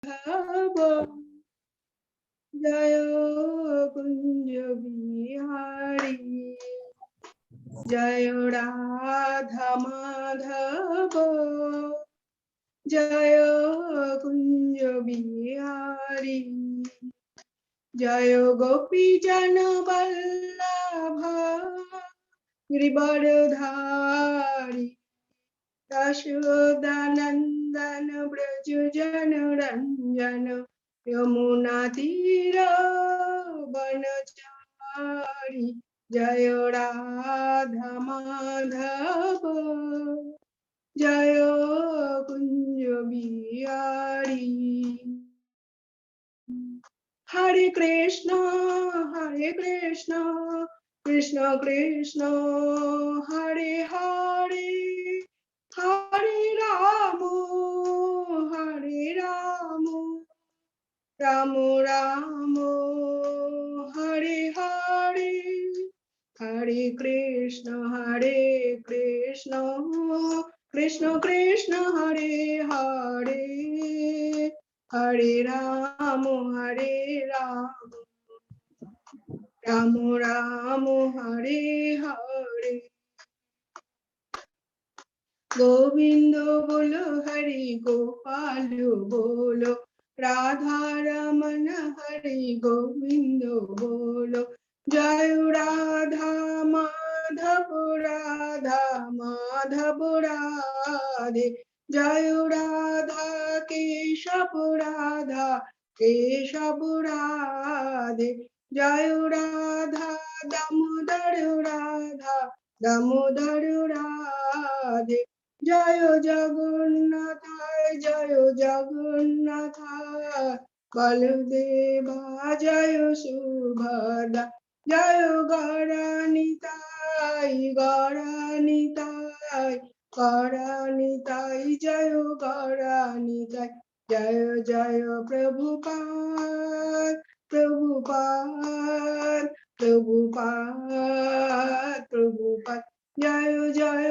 जय कुंज बिहारी जय राधा माधव जय कुंज बिहारी जय गोपी जन वल्लभ गिरिवरधारी यशोदानंदन ब्रज जन रंजन यमुना तीर वनचारी जय राधा माधव जय कुंज बिहारी हरे कृष्ण कृष्ण कृष्ण हरे हरे हरे राम राम राम हरे हरे हरे कृष्ण कृष्ण कृष्ण हरे हरे हरे राम राम राम हरे हरे गोविंद बोलो हरि गोपाल बोलो राधा रमन हरि गोविंद बोलो जय राधा माधव राधे जय राधा केशव राधे जय राधा दामोदर राधे जय जगन्नाथ बलदेवा जय सुभद्रा जय गौरानिताय जय गौरानिताय जय जय प्रभुपाद जय जय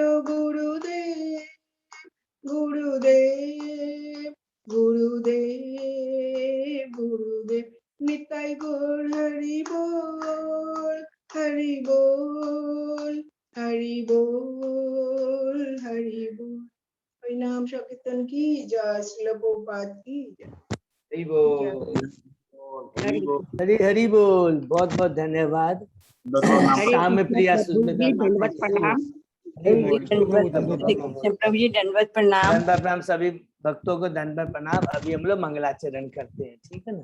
गुरुदेव निताय गौर हरि बोल हरिनाम संकीर्तन की जय श्रील प्रभुपाद की जय हरि बोल हरि हरि बोल। बहुत बहुत धन्यवाद श्याम प्रिया दंडवत प्रणाम प्रभु जी, दंडवत प्रणाम। दंडवत प्रणाम सभी भक्तों को, दंडवत प्रणाम। अभी हम लोग मंगलाचरण करते हैं, ठीक है ना।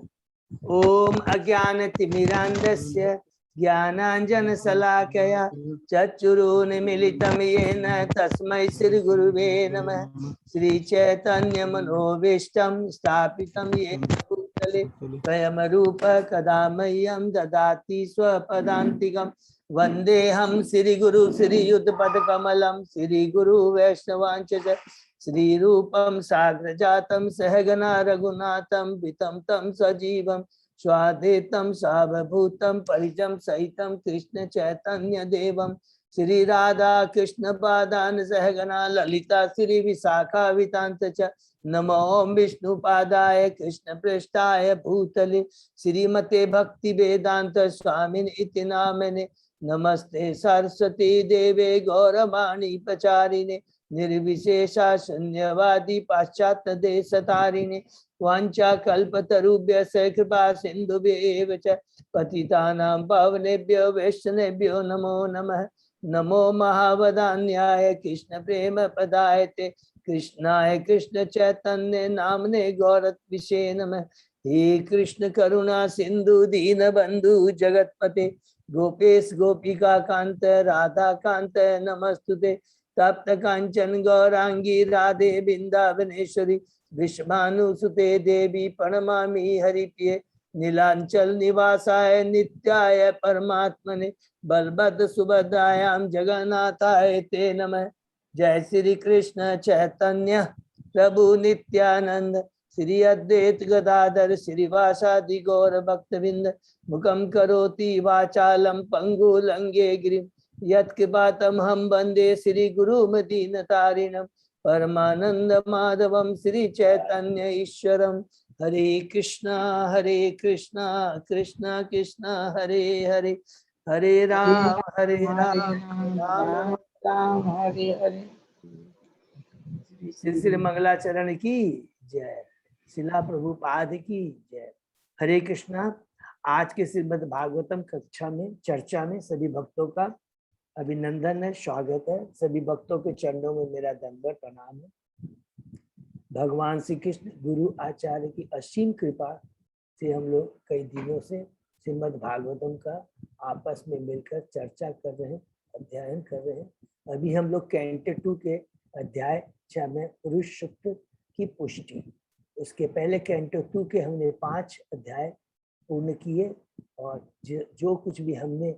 ओम अज्ञान तिमिरांधस्य ज्ञानांजन शलाकया चक्षुरुन्मीलितं येन तस्मै श्री गुरुवे नमः। श्री चैतन्य मनोभीष्टं स्थापितं येन भूतले स्वयं रूप कदा मह्यं ददाति स्वपदान्तिकं। वन्देऽहं श्री गुरु श्रीयुतपद कमलं श्री गुरु वैष्णवांच श्री रूपम साग्रजातं सहगना रघुनाथं वितं तं सजीवं स्वाद्वैतं सावभूतं परिजं सहितं कृष्ण चैतन्य देवं श्री राधा कृष्ण पादान सहगना ललिता श्री विशाखावितांत च नमो विष्णुपादाय कृष्ण पृष्ठाय भूतले श्रीमते भक्ति वेदांत स्वामिन इति नामने। नमस्ते सरस्वती देवे गौरवाणी प्रचारिणे निर्विशेषा शून्यवादी पाश्चात्य देशतारिणे वांछा कल्पतरुभ्यः कृपा सिन्धुभ्येव च पतितानां पावनेभ्यो वैष्णवेभ्यो नमो नमः। नमो महावदान्याय कृष्ण प्रेम प्रदायते कृष्णाय कृष्ण चैतन्य नामने गौरत्विषे नमः। हे कृष्ण करुणा सिंधु दीन बंधु जगतपते गोपेश गोपिका कांत राधा कांत नमस्तुते। तप्त कांचन गौरांगी राधे वृंदावनेश्वरी विश्वानुसुते देवी प्रणमामि हरिप्रिये। नीलांचल निवासाय नित्याय परमात्मने बलभद्र सुभद्रायां जगन्नाथाय ते नमः। जय श्री कृष्ण चैतन्य प्रभु नित्यानंद श्री अद्वैत गदाधर श्रीवासादि गौर भक्तविंद मुखम करोति वाचालम पंगु लंगे गिरिम यत्कृपातमहं वंदे श्री गुरुमदीनतारिणं परमानंद माधवम श्री चैतन्य ईश्वरम हरे कृष्णा कृष्ण कृष्ण हरे हरे, हरे राम राम राम राम हरे हरे। श्री श्री मंगलाचरण की जय, शिला प्रभुपाद की जय। हरे कृष्णा। आज के श्रीमद् भागवतम कक्षा में चर्चा में सभी भक्तों का अभिनंदन है, स्वागत है। सभी भक्तों के चरणों में मेरा दंडवत प्रणाम है। भगवान श्री कृष्ण गुरु आचार्य की असीम कृपा से हम लोग कई दिनों से श्रीमद् भागवतम का आपस में मिलकर चर्चा कर रहे हैं, अध्ययन कर रहे हैं। अभी हम लोग कैंटो 2 के अध्याय 6 में पुरुष सूक्त की पुष्टि, उसके पहले कैंटो 2 के हमने 5 अध्याय पूर्ण किए और जो कुछ भी हमने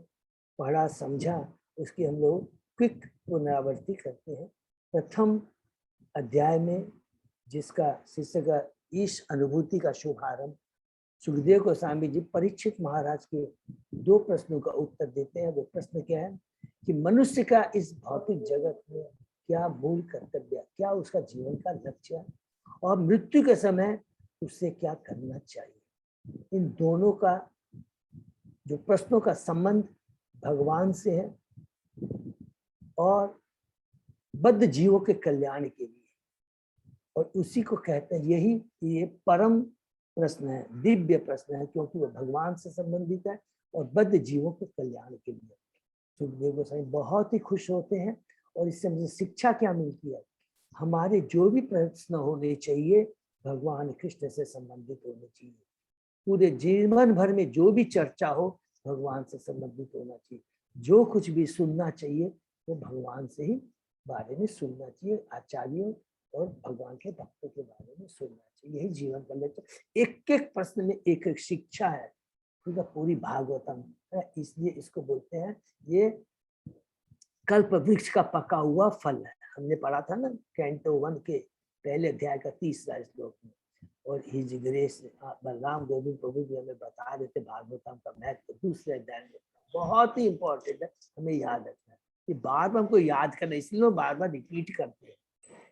पढ़ा समझा उसकी हम लोग क्विक पुनरावृत्ति करते हैं। प्रथम अध्याय में जिसका शीर्षक का ईश अनुभूति का शुभारंभ, सुखदेव गोस्वामी जी परीक्षित महाराज के 2 प्रश्नों का उत्तर देते हैं। वो प्रश्न क्या है कि मनुष्य का इस भौतिक जगत में क्या मूल कर्तव्य, क्या उसका जीवन का लक्ष्य है और मृत्यु के समय उससे क्या करना चाहिए। इन दोनों का जो प्रश्नों का संबंध भगवान से है और बद्ध जीवों के कल्याण के लिए, और उसी को कहते हैं यही ये परम प्रश्न है, दिव्य प्रश्न है, क्योंकि वो भगवान से संबंधित है और बद्ध जीवों के कल्याण के लिए। सुखदेव गोस्वामी बहुत ही खुश होते हैं और इससे मुझे शिक्षा क्या मिलती है, हमारे जो भी प्रश्न होने चाहिए भगवान कृष्ण से संबंधित होने चाहिए। पूरे जीवन भर में जो भी चर्चा हो भगवान से संबंधित होना चाहिए। जो कुछ भी सुनना चाहिए वो भगवान से ही बारे में सुनना चाहिए, आचार्यों और भगवान के भक्तों के बारे में सुनना चाहिए। यही जीवन का लक्ष्य। एक एक प्रश्न में एक एक शिक्षा है, पूरी भागवतम है। इसलिए इसको बोलते हैं ये कल्प वृक्ष का पका हुआ फल है। हमने पढ़ा था ना कैंटो 1 के पहले अध्याय का 30वां श्लोक में। और हिज ग्रेस बलराम गोविंद प्रभु जी हमें बता रहे थे भागवतम का महत्व दूसरे अध्याय में। बहुत ही इंपॉर्टेंट है, हमें याद रखना है। ये बार बार हमको याद करना, इसलिए बार बार रिपीट करते हैं।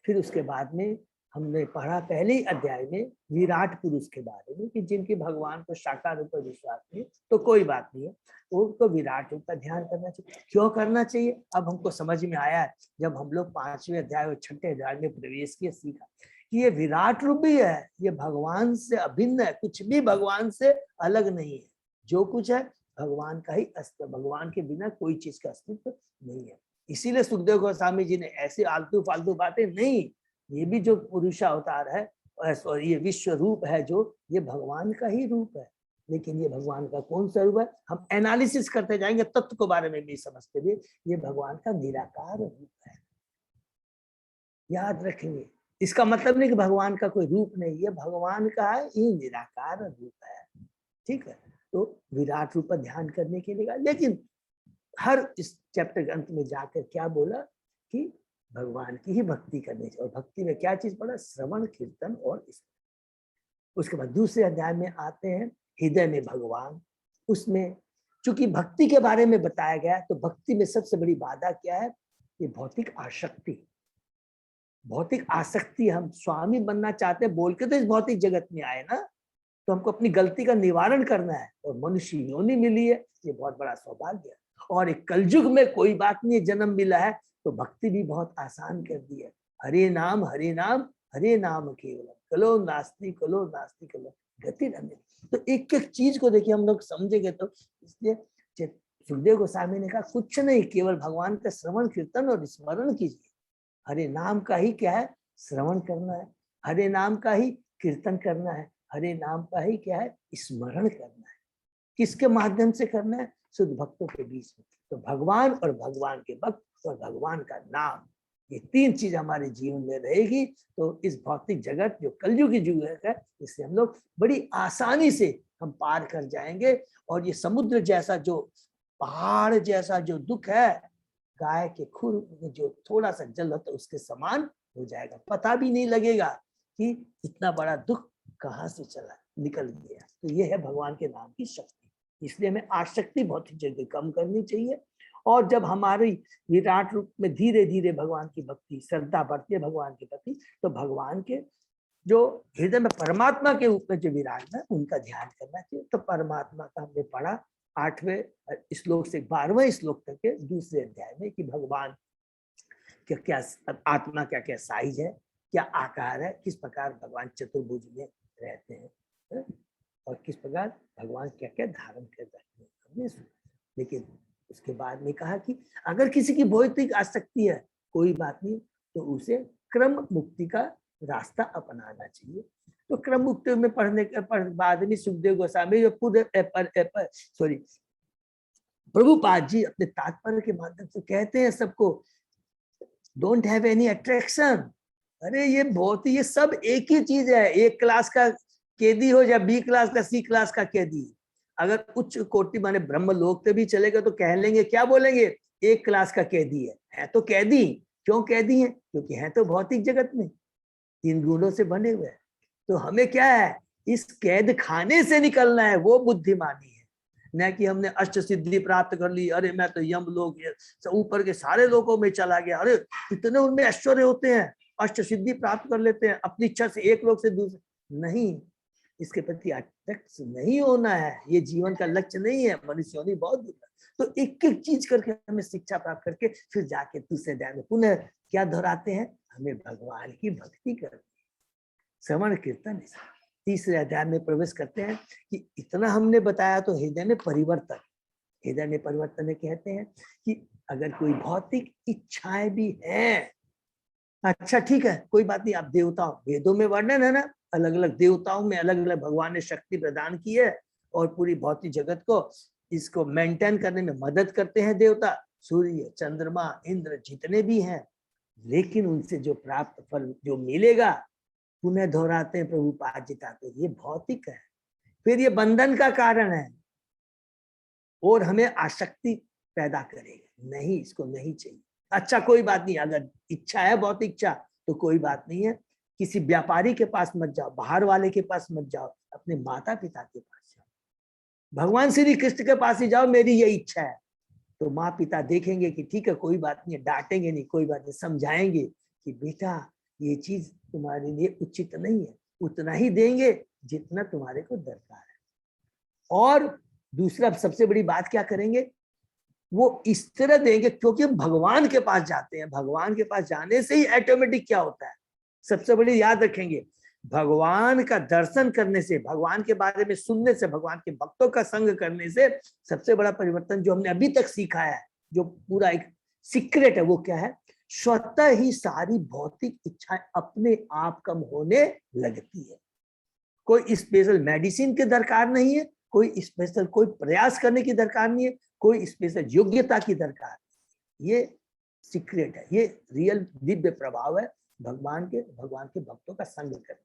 फिर उसके बाद में हमने पढ़ा पहले ही अध्याय में विराट पुरुष के बारे में कि जिनके भगवान को साकार रूप पर विश्वास नहीं तो कोई बात नहीं है, उनको विराट रूप का ध्यान करना चाहिए। क्यों करना चाहिए अब हमको समझ में आया है जब हम लोग 5वें अध्याय और 6ठे अध्याय में प्रवेश किया, सीखा कि ये विराट रूप भी है, ये भगवान से अभिन्न है, कुछ भी भगवान से अलग नहीं है। जो कुछ है भगवान का ही अस्तित्व, भगवान के बिना कोई चीज का अस्तित्व नहीं है। इसीलिए सुखदेव गोस्वामी जी ने ऐसे आलतू फालतू बातें नहीं, ये भी जो पुरुष अवतार है और ये विश्व रूप है, जो ये भगवान का ही रूप है। लेकिन ये भगवान का कौन सा रूप है, हम एनालिसिस करते जाएंगे, तत्व के बारे में भी समझते हुए ये भगवान का निराकार रूप है। याद रखेंगे, इसका मतलब नहीं कि भगवान का कोई रूप नहीं है, भगवान का ये निराकार रूप है। ठीक है, तो विराट रूप पर ध्यान करने के लिए, लेकिन हर इस चैप्टर के अंत में जाकर क्या बोला कि भगवान की ही भक्ति करनी चाहिए। और भक्ति में क्या चीज पड़ा, श्रवण कीर्तन और स्मरण। उसके बाद दूसरे अध्याय में आते हैं हृदय में भगवान। उसमें चूंकि भक्ति के बारे में बताया गया, तो भक्ति में सबसे बड़ी बाधा क्या है, ये भौतिक आसक्ति। भौतिक आसक्ति, हम स्वामी बनना चाहते हैं बोल के तो इस भौतिक जगत में आए ना, तो हमको अपनी गलती का निवारण करना है और मनुष्य योनि मिली है, ये बहुत बड़ा सौभाग्य है। और एक कलयुग में कोई बात नहीं, जन्म मिला है तो भक्ति भी बहुत आसान कर दी है। हरे नाम हरे नाम केवलम, कलो नास्ति कलो गति रमे। तो एक एक चीज को देखिए हम लोग समझेंगे तो, इसलिए सुखदेव गोस्वामी ने कहा कुछ नहीं, केवल भगवान का श्रवण कीर्तन और स्मरण कीजिए। हरे नाम का ही क्या है, श्रवण करना है, हरे नाम का ही कीर्तन करना है, हरे नाम का ही क्या है, स्मरण करना है। किसके माध्यम से करना है, शुद्ध भक्तों के बीच में। तो भगवान और भगवान के भक्त और भगवान का नाम, ये 3 चीज हमारे जीवन में रहेगी तो इस भौतिक जगत जो कलयुग की युग है, इससे हम लोग बड़ी आसानी से हम पार कर जाएंगे। और ये समुद्र जैसा जो, पहाड़ जैसा जो दुख है, गाय के खुर में जो थोड़ा सा जल होता है उसके समान हो जाएगा, पता भी नहीं लगेगा कि इतना बड़ा दुख कहाँ से चला निकल गया। तो ये है भगवान के नाम की शक्ति। इसलिए हमें आसक्ति बहुत ही जल्दी कम करनी चाहिए। और जब हमारी विराट रूप में धीरे धीरे भगवान की भक्ति, श्रद्धा बढ़ती है भगवान के प्रति, तो भगवान के जो हृदय में परमात्मा के रूप में जो विराजमान है उनका ध्यान करना चाहिए। तो परमात्मा का हमने पढ़ा 8वें श्लोक से 12वें श्लोक तक के दूसरे अध्याय में कि भगवान क्या क्या आत्मा क्या क्या साइज है, क्या आकार है, किस प्रकार भगवान चतुर्भुज में रहते हैं और किस प्रकार भगवान क्या क्या धारण कर रहे हैं हमने सुना। लेकिन उसके बाद में कहा कि अगर किसी की भौतिक आसक्ति है कोई बात नहीं, तो उसे क्रम मुक्ति का रास्ता अपनाना चाहिए। तो क्रम मुक्ति में पढ़ने के बाद में सुखदेव गोस्वामी जो प्रभुपाद जी अपने तात्पर्य के माध्यम से कहते हैं सबको, डोंट हैव एनी अट्रैक्शन। अरे ये बहुत ही, ये सब एक ही चीज है। एक क्लास का कैदी हो या बी क्लास का सी क्लास का कैदी, अगर उच्च कोटि माने ब्रह्म लोक पे भी चलेगा तो कह लेंगे, क्या बोलेंगे, एक क्लास का कैदी है तो कैदी। क्यों कैदी है? क्योंकि है तो भौतिक जगत में 3 गुणों से बने हुए हैं। तो हमें क्या है, इस कैद खाने से निकलना है, वो बुद्धिमानी है। न कि हमने अष्ट सिद्धि प्राप्त कर ली, अरे मैं तो यम लोग ऊपर के सारे लोगों में चला गया, अरे इतने उनमें ऐश्वर्य होते हैं, अष्ट सिद्धि प्राप्त कर लेते हैं अपनी इच्छा से, एक लोग से दूसरे। नहीं, इसके प्रति आसक्त नहीं होना है, ये जीवन का लक्ष्य नहीं है। मनुष्य होनी बहुत दूर है। तो एक एक चीज करके हमें शिक्षा प्राप्त करके फिर जाके दूसरे अध्याय में पुनः क्या दोहराते हैं, हमें भगवान की भक्ति करनी, श्रवण कीर्तन। तीसरे अध्याय में प्रवेश करते हैं कि इतना हमने बताया तो हृदय में परिवर्तन। हृदय में परिवर्तन में कहते हैं कि अगर कोई भौतिक इच्छाएं भी हैं, अच्छा ठीक है कोई बात नहीं, आप देवताओं, वेदों में वर्णन है ना, अलग अलग देवताओं में अलग अलग भगवान ने शक्ति प्रदान की है और पूरी भौतिक जगत को इसको मेंटेन करने में मदद करते हैं देवता, सूर्य चंद्रमा इंद्र जितने भी हैं। लेकिन उनसे जो प्राप्त फल जो मिलेगा, पुनः दोहराते हैं प्रभुपाद जी, तो ये भौतिक है, फिर ये बंधन का कारण है और हमें आसक्ति पैदा करेगा। नहीं, इसको नहीं चाहिए। अच्छा कोई बात नहीं, अगर इच्छा है भौतिक इच्छा तो कोई बात नहीं है, किसी व्यापारी के पास मत जाओ, बाहर वाले के पास मत जाओ, अपने माता पिता के पास जाओ, भगवान श्री कृष्ण के पास ही जाओ, मेरी ये इच्छा है। तो माँ पिता देखेंगे कि ठीक है कोई बात नहीं, डांटेंगे नहीं, कोई बात नहीं, समझाएंगे कि बेटा ये चीज तुम्हारे लिए उचित नहीं है, उतना ही देंगे जितना तुम्हारे को दरकार है। और दूसरा सबसे बड़ी बात क्या करेंगे, वो इस तरह देंगे क्योंकि हम भगवान के पास जाते हैं। भगवान के पास जाने से ही ऑटोमेटिक क्या होता है, सबसे बड़ी याद रखेंगे, भगवान का दर्शन करने से, भगवान के बारे में सुनने से, भगवान के भक्तों का संग करने से सबसे बड़ा परिवर्तन जो हमने अभी तक सीखा है, जो पूरा एक सीक्रेट है, वो क्या है, स्वतः ही सारी भौतिक इच्छाएं अपने आप कम होने लगती है। कोई स्पेशल मेडिसिन की दरकार नहीं है, कोई स्पेशल कोई प्रयास करने की दरकार नहीं है, कोई स्पेशल योग्यता की दरकार नहीं। ये सीक्रेट है, ये रियल दिव्य प्रभाव है भगवान के भक्तों का संग करने का।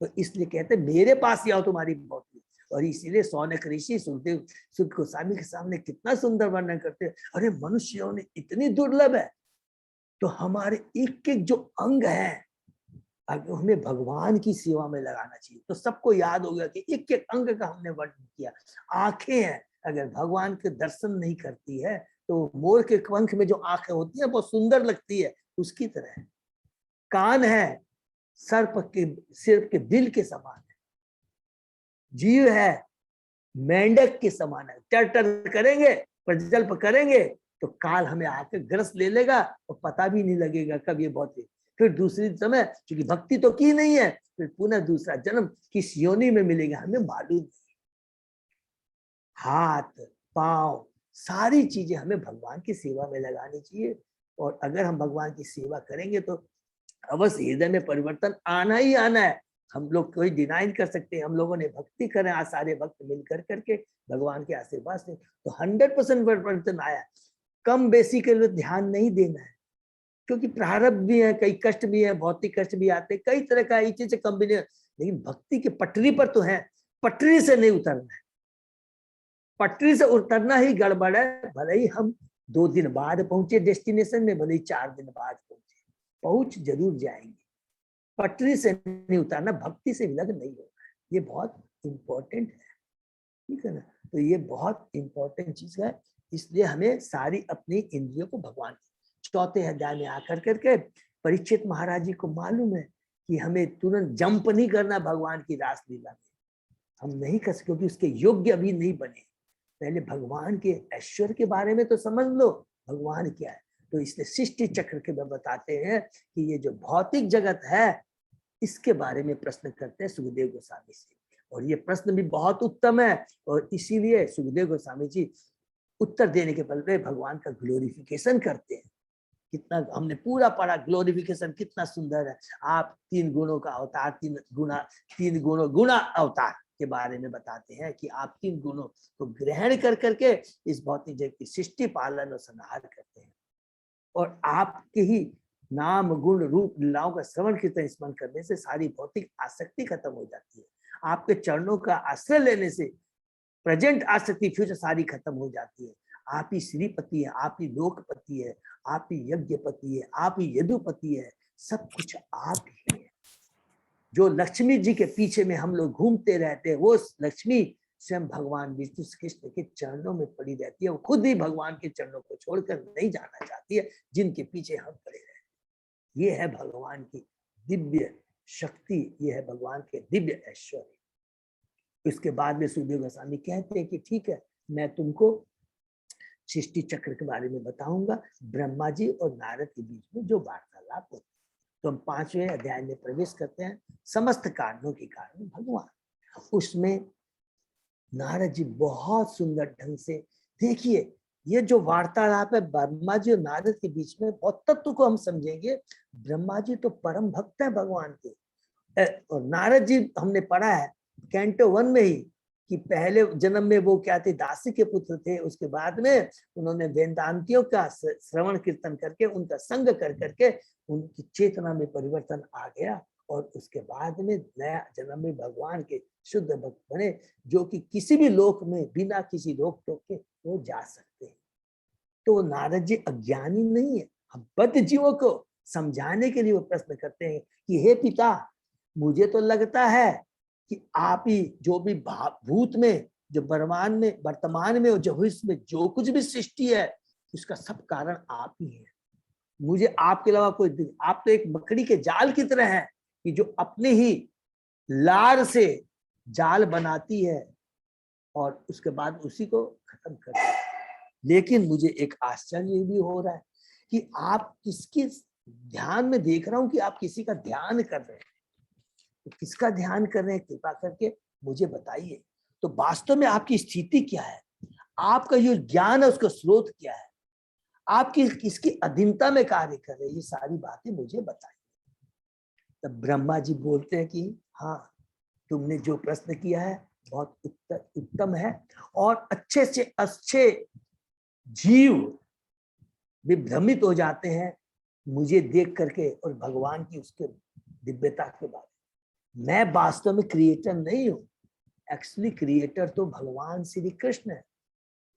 तो इसलिए कहते हैं मेरे पास ही आओ तुम्हारी भक्ति। और इसीलिए सौनक ऋषि सुखदेव सुख गोस्वामी के सामने कितना सुंदर वर्णन करते हैं, अरे मनुष्यों ने इतनी दुर्लभ है, तो हमारे एक एक जो अंग है हमें भगवान की सेवा में लगाना चाहिए। तो सबको याद होगा कि एक एक अंग का हमने वर्णन किया। आंखें हैं, अगर भगवान के दर्शन नहीं करती है तो मोर के पंख में जो आंखें होती है बहुत सुंदर लगती है, उसकी तरह है। कान है, सर्प के सिर के बिल के समान है। जीव है, मेंढक के समान है। टर करेंगे, प्रजल्प करेंगे तो काल हमें आके ग्रस ले लेगा और पता भी नहीं लगेगा कब ये बहुत। फिर दूसरी समय क्योंकि भक्ति तो की नहीं है, फिर पुनः दूसरा जन्म किस योनि में मिलेगा हमें मालूम नहीं। हाथ पांव सारी चीजें हमें भगवान की सेवा में लगानी चाहिए। और अगर हम भगवान की सेवा करेंगे तो अवश्य हृदय में परिवर्तन आना ही आना है। हम लोग कोई डिनाई कर सकते हैं, हम लोगों ने भक्ति करें, आज सारे भक्त मिलकर करके भगवान के आशीर्वाद से तो 100% परिवर्तन आया। कम बेसी के लिए ध्यान नहीं देना है, क्योंकि प्रारब्ध भी है, कई कष्ट भी है, भौतिक कष्ट भी आते, कई तरह का चीज से कम्बिनेशन। लेकिन भक्ति की पटरी पर तो है, पटरी से नहीं उतरना है। पटरी से उतरना ही गड़बड़ है। भले ही हम 2 दिन बाद पहुंचे डेस्टिनेशन में, भले ही 4 दिन बाद पहुंचे, पहुंच जरूर जाएंगे। पटरी से नहीं उतरना, भक्ति से विलग नहीं होना, ये बहुत इंपॉर्टेंट है, ठीक है ना। तो ये बहुत इंपॉर्टेंट चीज है। इसलिए हमें सारी अपनी इंद्रियों को भगवान, 4थे अध्याय में आकर करके परीक्षित महाराज जी को मालूम है कि हमें तुरंत जंप नहीं करना भगवान की रासलीला में, हम नहीं कर सकते क्योंकि उसके योग्य अभी नहीं बने। पहले भगवान के ऐश्वर्य के बारे में तो समझ लो भगवान क्या है। तो इसलिए सृष्टि चक्र के में बताते हैं कि ये जो भौतिक जगत है इसके बारे में प्रश्न करते हैं सुखदेव गोस्वामी से, और ये प्रश्न भी बहुत उत्तम है, और इसीलिए सुखदेव गोस्वामी जी उत्तर देने के बदले भगवान का ग्लोरिफिकेशन करते हैं। कितना हमने पूरा पढ़ा, ग्लोरिफिकेशन कितना सुंदर है। आप 3 गुणों का अवतार, 3 गुणा अवतार के बारे में बताते हैं कि आप 3 गुणों को ग्रहण कर करके इस भौतिक जगत की सृष्टि, पालन और संहार करते हैं, और आपके ही नाम गुण रूप लीलाओं का श्रवण कीर्तन स्मरण करने से सारी भौतिक आसक्ति खत्म हो जाती है। आपके चरणों का आश्रय लेने से प्रेजेंट आसक्ति फ्यूचर सारी खत्म हो जाती है। आप ही श्रीपति है, आप ही लोकपति है, आप ही यज्ञपति है, आप ही यदुपति है, सब कुछ आप ही है। जो लक्ष्मी जी के पीछे में हम लोग घूमते रहते हैं, वो लक्ष्मी स्वयं भगवान विष्णु कृष्ण के चरणों में पड़ी रहती है। वो खुद ही भगवान के चरणों को छोड़कर नहीं जाना चाहती है, जिनके पीछे हम पड़े रहते हैं। ये है भगवान की दिव्य शक्ति, ये है भगवान के दिव्य ऐश्वर्य। इसके बाद में सुखदेव गोस्वामी कहते हैं कि ठीक है, मैं तुमको सृष्टि चक्र के बारे में बताऊंगा, ब्रह्मा जी और नारद के बीच में जो वार्तालाप होती है। तो हम 5वें अध्याय में प्रवेश करते हैं, समस्त कारणों के कारण भगवान। उसमें नारद जी बहुत सुंदर ढंग से, देखिए ये जो वार्तालाप है ब्रह्मा जी और नारद के बीच में, बहुत तत्व को हम समझेंगे। ब्रह्मा जी तो परम भक्त है भगवान के, और नारद जी हमने पढ़ा है कैंटो 1 में ही कि पहले जन्म में वो क्या थे, दासी के पुत्र थे। उसके बाद में उन्होंने वेदांतियों का श्रवण कीर्तन करके, उनका संग कर करके उनकी चेतना में परिवर्तन आ गया, और उसके बाद में नया जन्म में भगवान के शुद्ध भक्त बने, जो कि किसी भी लोक में बिना किसी रोक टोक के वो जा सकते हैं। तो नारद जी अज्ञानी नहीं है। हम बद्ध जीवों को समझाने के लिए वो प्रश्न करते हैं कि हे पिता, मुझे तो लगता है कि आप ही जो भी भूत में, जो वर्तमान में और जो भविष्य में जो कुछ भी सृष्टि है, उसका सब कारण आप ही है। मुझे आपके अलावा कोई, आप तो एक मकड़ी के जाल की तरह है कि जो अपने ही लार से जाल बनाती है और उसके बाद उसी को खत्म कर देती है। लेकिन मुझे एक आश्चर्य भी हो रहा है कि आप किसके ध्यान में देख रहा हूं कि आप किसी का ध्यान कर रहे हैं। तो किसका ध्यान कर रहे हैं, कृपा करके मुझे बताइए। तो वास्तव में आपकी स्थिति क्या है, आपका जो ज्ञान है उसका स्रोत क्या है, आपकी किसकी अधीनता में कार्य कर रहे हैं, ये सारी बातें मुझे बताइए। तब ब्रह्मा जी बोलते हैं कि हाँ, तुमने जो प्रश्न किया है बहुत उत्तम है, और अच्छे से अच्छे जीव भी भ्रमित हो जाते हैं मुझे देख करके और भगवान की उसके दिव्यता के बारे में। मैं वास्तव में क्रिएटर नहीं हूं, एक्चुअली क्रिएटर तो भगवान श्री कृष्ण है।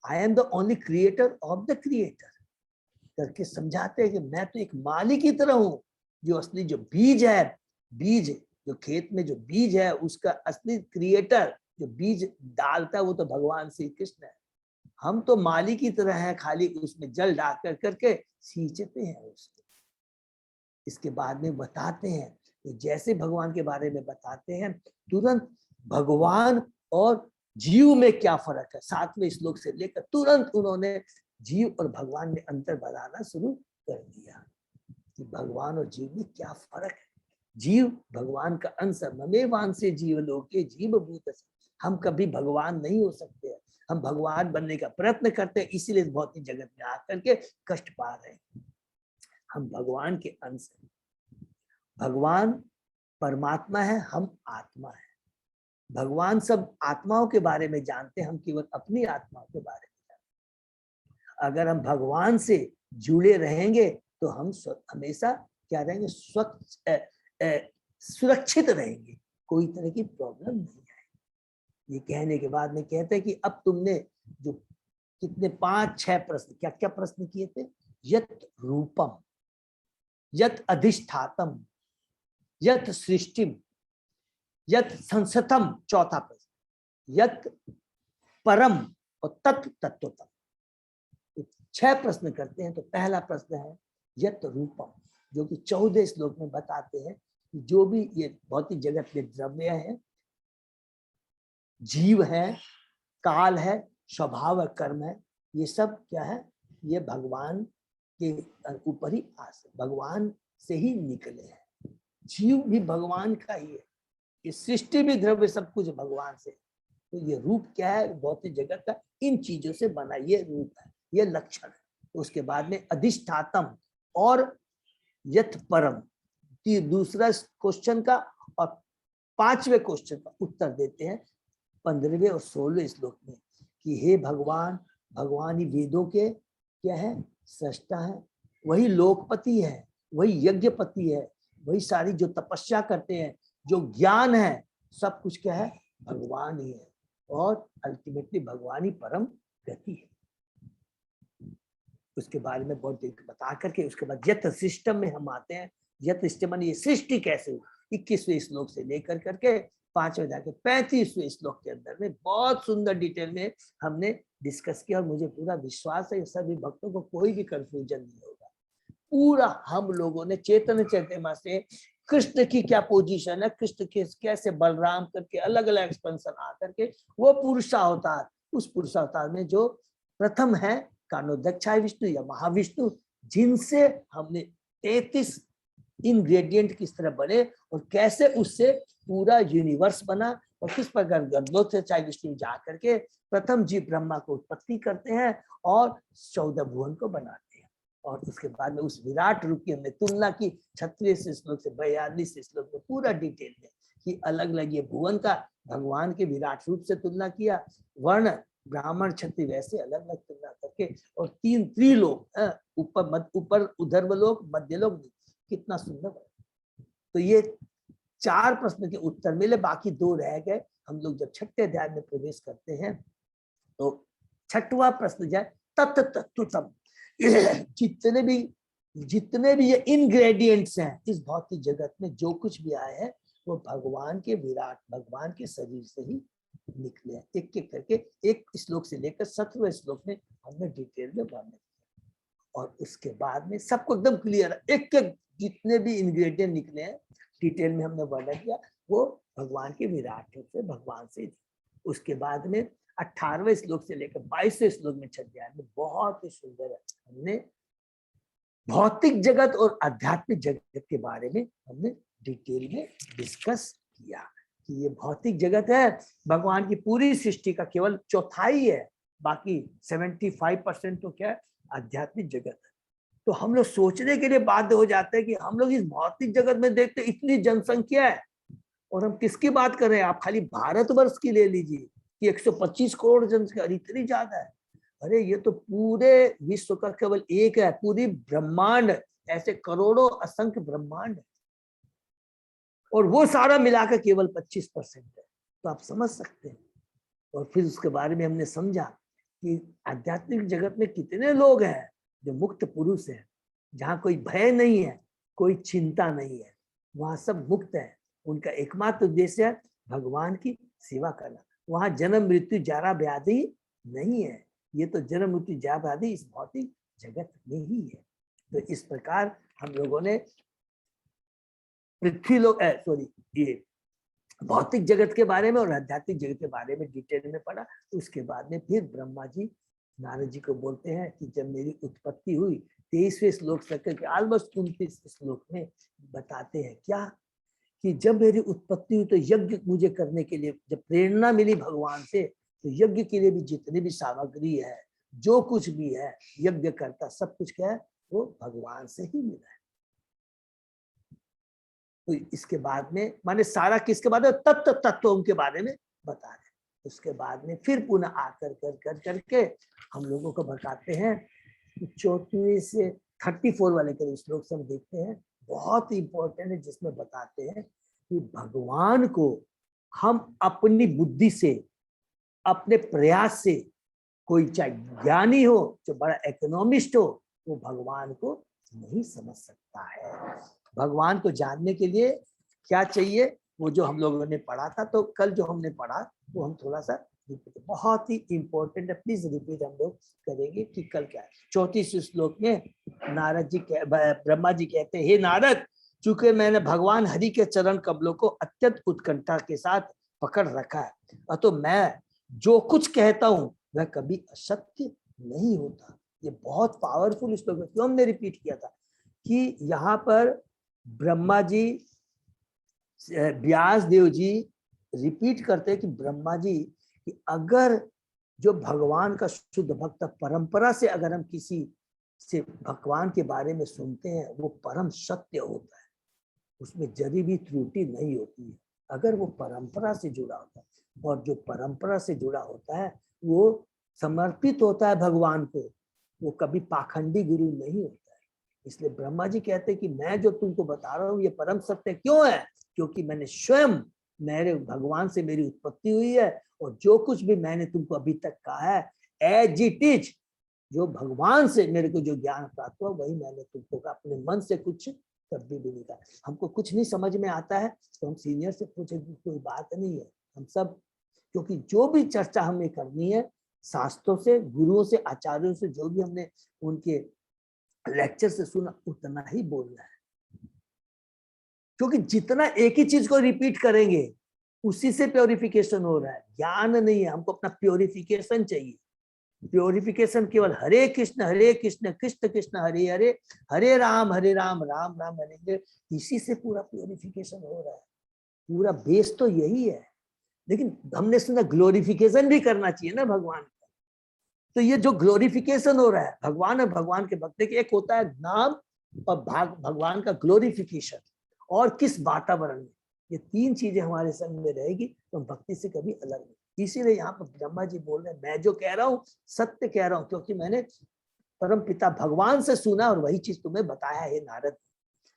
I am the only creator of the creator करके समझाते हैं कि मैं तो एक माली की तरह हूं। जो असली जो बीज है, बीज जो खेत में जो बीज है, उसका असली क्रिएटर जो बीज डालता है वो तो भगवान श्री कृष्ण है। हम तो माली की तरह हैं, खाली उसमें जल डाल कर करके सींचते हैं उसको। इसके बाद में बताते हैं कि जैसे भगवान के बारे में बताते हैं, तुरंत भगवान और जीव में क्या फर्क है, 7वें श्लोक से लेकर तुरंत उन्होंने जीव और भगवान में अंतर बताना शुरू कर दिया कि भगवान और जीव में क्या फर्क है। जीव भगवान का अंश, ममेवान से जीव लोके जीव भूत। हम कभी भगवान नहीं हो सकते, हम भगवान बनने का प्रयत्न करते हैं, इसीलिए भौतिक जगत में आकर के कष्ट पा रहे हैं। हम भगवान के अंश हैं। भगवान परमात्मा है, हम आत्मा है। भगवान सब आत्माओं के बारे में जानते हैं, हम केवल अपनी आत्माओं के बारे में जानते हैं। अगर हम भगवान से जुड़े रहेंगे तो हम हमेशा क्या रहेंगे, सुरक्षित रहेंगे, कोई तरह की प्रॉब्लम नहीं आएगी। ये कहने के बाद में कहते हैं कि अब तुमने जो कितने 5-6 प्रश्न, क्या क्या प्रश्न किए थे, यत रूपम, यत अधिष्ठातम, यत सृष्टिम, यत संसतम, चौथा प्रश्न, यत परम और तत् तत्वतम। 6 प्रश्न करते हैं। तो पहला प्रश्न है यत रूपम, जो कि 14 श्लोक में बताते हैं जो भी ये भौतिक जगत में द्रव्य है, जीव है, काल है, स्वभाव है, कर्म है, ये सब क्या है, ये भगवान के ऊपर ही भगवान से ही निकले हैं। जीव भी भगवान का ही है, ये सृष्टि भी द्रव्य सब कुछ भगवान से। तो ये रूप क्या है, भौतिक जगत का इन चीजों से बना ये रूप है, ये लक्षण है। तो उसके बाद में अधिष्ठातम और यथ परम, दूसरा क्वेश्चन का और 5वें क्वेश्चन का उत्तर देते हैं 15वें और 16वें श्लोक में कि हे भगवान, भगवान ही वेदों के क्या है, सृष्टा है, वही लोकपति है, वही यज्ञपति है, वही सारी जो तपस्या करते हैं, जो ज्ञान है, सब कुछ क्या है, भगवान ही है। और अल्टीमेटली भगवान ही परम गति है। उसके बारे में बहुत बता करके उसके बाद यथ सिस्टम में हम आते हैं। यथ सिस्टम ये सृष्टि कैसे हुई, 21वें श्लोक से लेकर करके 5वें जाके 35वें श्लोक के अंदर में बहुत सुंदर डिटेल में हमने डिस्कस किया। और मुझे पूरा विश्वास है सभी भक्तों को कोई भी कंफ्यूजन नहीं होगा। पूरा हम लोगों ने चैतन्य चैतन्य से कृष्ण की क्या पोजीशन है, कृष्ण के कैसे बलराम करके अलग अलग एक्सपेंशन आकर के वो पुरुषावतार, उस पुरुषावतार में जो प्रथम है कानोदक्षाय विष्णु या महाविष्णु, जिनसे हमने 33 इंग्रेडिएंट किस तरह बने और कैसे उससे पूरा यूनिवर्स बना और किस प्रकार गंधोत्कचाय विष्णु जा करके प्रथम जीव ब्रह्मा को उत्पत्ति करते हैं और 14 भुवन को बनाते हैं। और उसके बाद में उस विराट रूप की हमने तुलना की 36 श्लोक से 42 श्लोक में पूरा डिटेल में कि अलग अलग ये भुवन का भगवान के विराट रूप से तुलना किया, वर्ण ब्राह्मण क्षत्रिय वैसे अलग अलग तुलना करके, और 3 त्रिलोक, ऊपर उधर्वलोक, मध्यलोक, कितना सुंदर। तो ये 4 प्रश्न के उत्तर मिले, बाकी 2 रह गए। हम लोग जब 6ठे अध्याय में प्रवेश करते हैं तो 6वां प्रश्न जाए तत् तत्वतम, जितने भी ये इंग्रेडिएंट्स हैं इस भौतिक जगत में, जो कुछ भी आए हैं वो भगवान के विराट, भगवान के शरीर से ही निकले हैं। एक एक करके एक श्लोक से लेकर 17वें श्लोक में हमने डिटेल में वर्णन किया। और उसके बाद में सबको एकदम क्लियर है, एक एक जितने भी इंग्रेडिएंट निकले हैं डिटेल में हमने वर्णन किया, वो भगवान के विराट रूप से, भगवान से। उसके बाद में 18वें श्लोक से लेकर 22वें श्लोक में 6 अध्याय में बहुत ही सुंदर है, हमने भौतिक जगत और आध्यात्मिक जगत के बारे में हमने डिटेल में डिस्कस किया कि ये भौतिक जगत है, भगवान की पूरी सृष्टि का केवल 1/4 है, बाकी 75% तो क्या है, आध्यात्मिक जगत है। तो हम लोग सोचने के लिए बाध्य हो जाते हैं कि हम लोग इस भौतिक जगत में देखते इतनी जनसंख्या है, और हम किसकी बात कर रहे हैं, आप खाली भारतवर्ष की ले लीजिए कि 125 करोड़ जनसंख्या, इतनी ज्यादा है। अरे ये तो पूरे विश्व का केवल एक है, पूरी ब्रह्मांड, ऐसे करोड़ों असंख्य ब्रह्मांड है, और वो सारा मिलाकर केवल 25% है। तो आप समझ सकते हैं। और फिर उसके बारे में हमने समझा कि आध्यात्मिक जगत में कितने लोग हैं जो मुक्त पुरुष है, जहाँ कोई भय नहीं है, कोई चिंता नहीं है, वहां सब मुक्त है। उनका एकमात्र उद्देश्य है भगवान की सेवा करना। वहां जन्म मृत्यु जरा व्याधि नहीं है, ये तो जन्म मृत्यु जरा व्याधि इस भौतिक जगत में ही है। तो इस प्रकार हम लोगों ने पृथ्वी लोग ये भौतिक जगत के बारे में और आध्यात्मिक जगत के बारे में डिटेल में पढ़ा। उसके बाद में फिर ब्रह्मा जी नारद जी को बोलते हैं कि जब मेरी उत्पत्ति हुई, 23वें श्लोक से ऑलमोस्ट 29 श्लोक में बताते हैं क्या कि जब मेरी उत्पत्ति हुई तो यज्ञ मुझे करने के लिए जब प्रेरणा मिली भगवान से, तो यज्ञ के लिए भी जितनी भी सामग्री है, जो कुछ भी है यज्ञ करता, सब कुछ क्या है, वो भगवान से ही मिला है। तो इसके बाद में माने सारा किसके बाद तत्व तत्वों के बारे में बता रहे। उसके बाद में फिर पुनः आकर कर करके हम लोगों को बताते हैं 34 से 34 वाले के श्लोक से हम देखते हैं, बहुत इंपॉर्टेंट है, जिसमें बताते हैं कि भगवान को हम अपनी बुद्धि से, अपने प्रयास से, कोई चाहे ज्ञानी हो, जो बड़ा इकोनॉमिस्ट हो, वो भगवान को नहीं समझ सकता है। भगवान को जानने के लिए क्या चाहिए, वो जो हम लोगों ने पढ़ा था, तो कल जो हमने पढ़ा वो हम थोड़ा सा रिपीट, बहुत ही इंपॉर्टेंट है, प्लीज रिपीट हम लोग करेंगे कि कल क्या है। 34 श्लोक में नारद जी ब्रह्मा जी कहते हैं, हे नारद, चूंकि मैंने भगवान हरि के चरण कमलों को अत्यंत उत्कंठा के साथ पकड़ रखा है, अतः मैं जो कुछ कहता हूं वह कभी असत्य नहीं होता। ये बहुत पावरफुल श्लोक है। क्यों हमने रिपीट किया था कि यहाँ पर ब्रह्मा जी, व्यास देव जी रिपीट करते हैं कि ब्रह्मा जी कि अगर जो भगवान का शुद्ध भक्त परंपरा से अगर हम किसी से भगवान के बारे में सुनते हैं, वो परम सत्य होता है, उसमें जरी भी त्रुटि नहीं होती है, अगर वो परंपरा से जुड़ा होता है। और जो परंपरा से जुड़ा होता है वो समर्पित होता है भगवान को, वो कभी पाखंडी गुरु नहीं होता है। इसलिए ब्रह्मा जी कहते हैं कि मैं जो तुमको बता रहा हूँ ये परम सत्य क्यों है, क्योंकि मैंने स्वयं, मेरे भगवान से मेरी उत्पत्ति हुई है, और जो कुछ भी मैंने तुमको अभी तक कहा है एज इट इज, जो भगवान से मेरे को जो ज्ञान प्राप्त हुआ वही मैंने तुमको कहा, अपने मन से कुछ कभी भी नहीं कहा। हमको कुछ नहीं समझ में आता है तो हम सीनियर से पूछे, कोई बात नहीं है, हम सब, क्योंकि जो भी चर्चा हमें करनी है शास्त्रों से, गुरुओं से, आचार्यों से, जो भी हमने उनके लेक्चर से सुना उतना ही बोलना है। क्योंकि जितना एक ही चीज को रिपीट करेंगे उसी से प्योरिफिकेशन हो रहा है, ज्ञान नहीं है। हमको अपना प्योरिफिकेशन चाहिए। प्योरिफिकेशन केवल हरे कृष्ण कृष्ण कृष्ण हरे हरे, हरे राम राम राम हरे, इसी से पूरा प्योरिफिकेशन हो रहा है। पूरा बेस तो यही है। लेकिन हमने सुना ग्लोरिफिकेशन भी करना चाहिए ना भगवान का। तो ये जो ग्लोरिफिकेशन हो रहा है भगवान और भगवान के भक्त के, एक होता है नाम और भगवान का ग्लोरिफिकेशन, और किस वातावरण में, ये तीन चीजें हमारे संग में रहेगी तो हम भक्ति से कभी अलग नहीं। इसीलिए यहाँ पर ब्रह्मा जी बोल रहे हैं मैं जो कह रहा हूँ सत्य कह रहा हूँ, क्योंकि मैंने परम पिता भगवान से सुना और वही चीज तुम्हें बताया है नारद।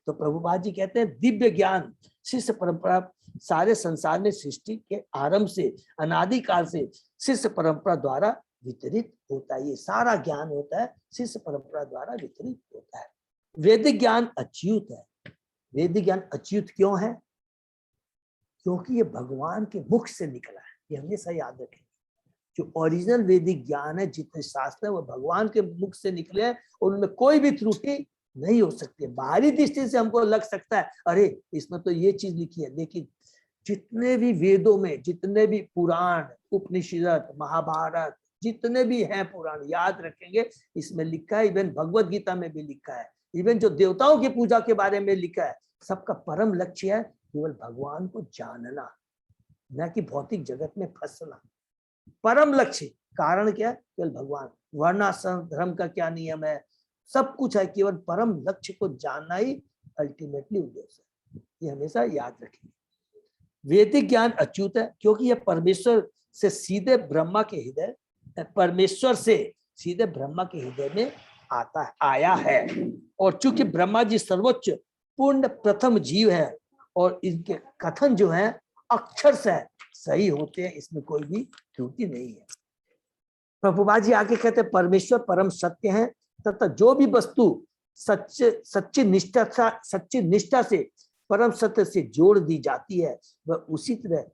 तो प्रभुपाद जी कहते हैं दिव्य ज्ञान शिष्य परंपरा सारे संसार में सृष्टि के आरंभ से, अनादिकाल से शिष्य परंपरा द्वारा वितरित होता है। ये सारा ज्ञान होता है शिष्य परंपरा द्वारा वितरित होता है। वैदिक ज्ञान अच्युत है। वैदिक ज्ञान अच्युत क्यों है? क्योंकि ये भगवान के मुख से निकला है। ये हमेशा याद रखें, जो ओरिजिनल वैदिक ज्ञान है, जितने शास्त्र है वो भगवान के मुख से निकले हैं और उनमें कोई भी त्रुटि नहीं हो सकती। बाहरी दृष्टि से हमको लग सकता है अरे इसमें तो ये चीज लिखी है, लेकिन जितने भी वेदों में, जितने भी पुराण, उपनिषद, महाभारत, जितने भी हैं पुराण, याद रखेंगे इसमें लिखा है, इवन भगवत गीता में भी लिखा है, इवन जो देवताओं की पूजा के बारे में लिखा है, सबका परम लक्ष्य है केवल भगवान को जानना, न कि भौतिक जगत में फंसना। परम लक्ष्य, कारण क्या है? केवल भगवान। वर्णाश्रम धर्म का क्या नियम है, सब कुछ है, केवल परम लक्ष्य को जानना ही अल्टीमेटली उद्देश्य है। ये हमेशा याद रखिए। वैदिक ज्ञान अच्युत है क्योंकि यह परमेश्वर से सीधे ब्रह्मा के हृदय, परमेश्वर से सीधे ब्रह्मा के हृदय में आया है। और चूंकि ब्रह्मा जी सर्वोच्च पूर्ण प्रथम जीव है और इनके कथन जो है अक्षर से सही होते हैं, इसमें कोई भी त्रुटि नहीं है। प्रभुपाद जी आगे कहते हैं परमेश्वर परम सत्य है तथा जो भी वस्तु सच्ची निष्ठा से परम सत्य से जोड़ दी जाती है वह उसी तरह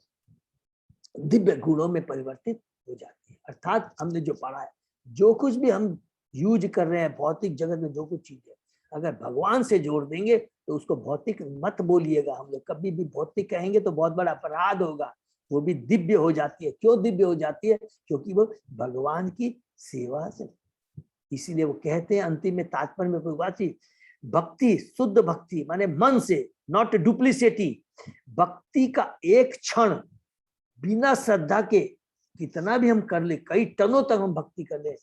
दिव्य गुणों में परिवर्तित हो जाती है। अर्थात हमने जो पढ़ा है, जो कुछ भी हम यूज कर रहे हैं भौतिक जगत में, जो कुछ चीज है अगर भगवान से जोड़ देंगे तो उसको भौतिक मत बोलिएगा। हम लोग कभी भी भौतिक कहेंगे तो बहुत बड़ा अपराध होगा। वो भी दिव्य हो जाती है। क्यों दिव्य हो जाती है? क्योंकि वो भगवान की सेवा से। इसीलिए वो कहते हैं अंतिम में तात्पर्य में प्रभुपाद भक्ति, शुद्ध भक्ति माने मन से, नॉट डुप्लीसिटी। भक्ति का एक क्षण बिना श्रद्धा के कितना भी हम कर ले, कई टनों तक हम भक्ति कर ले,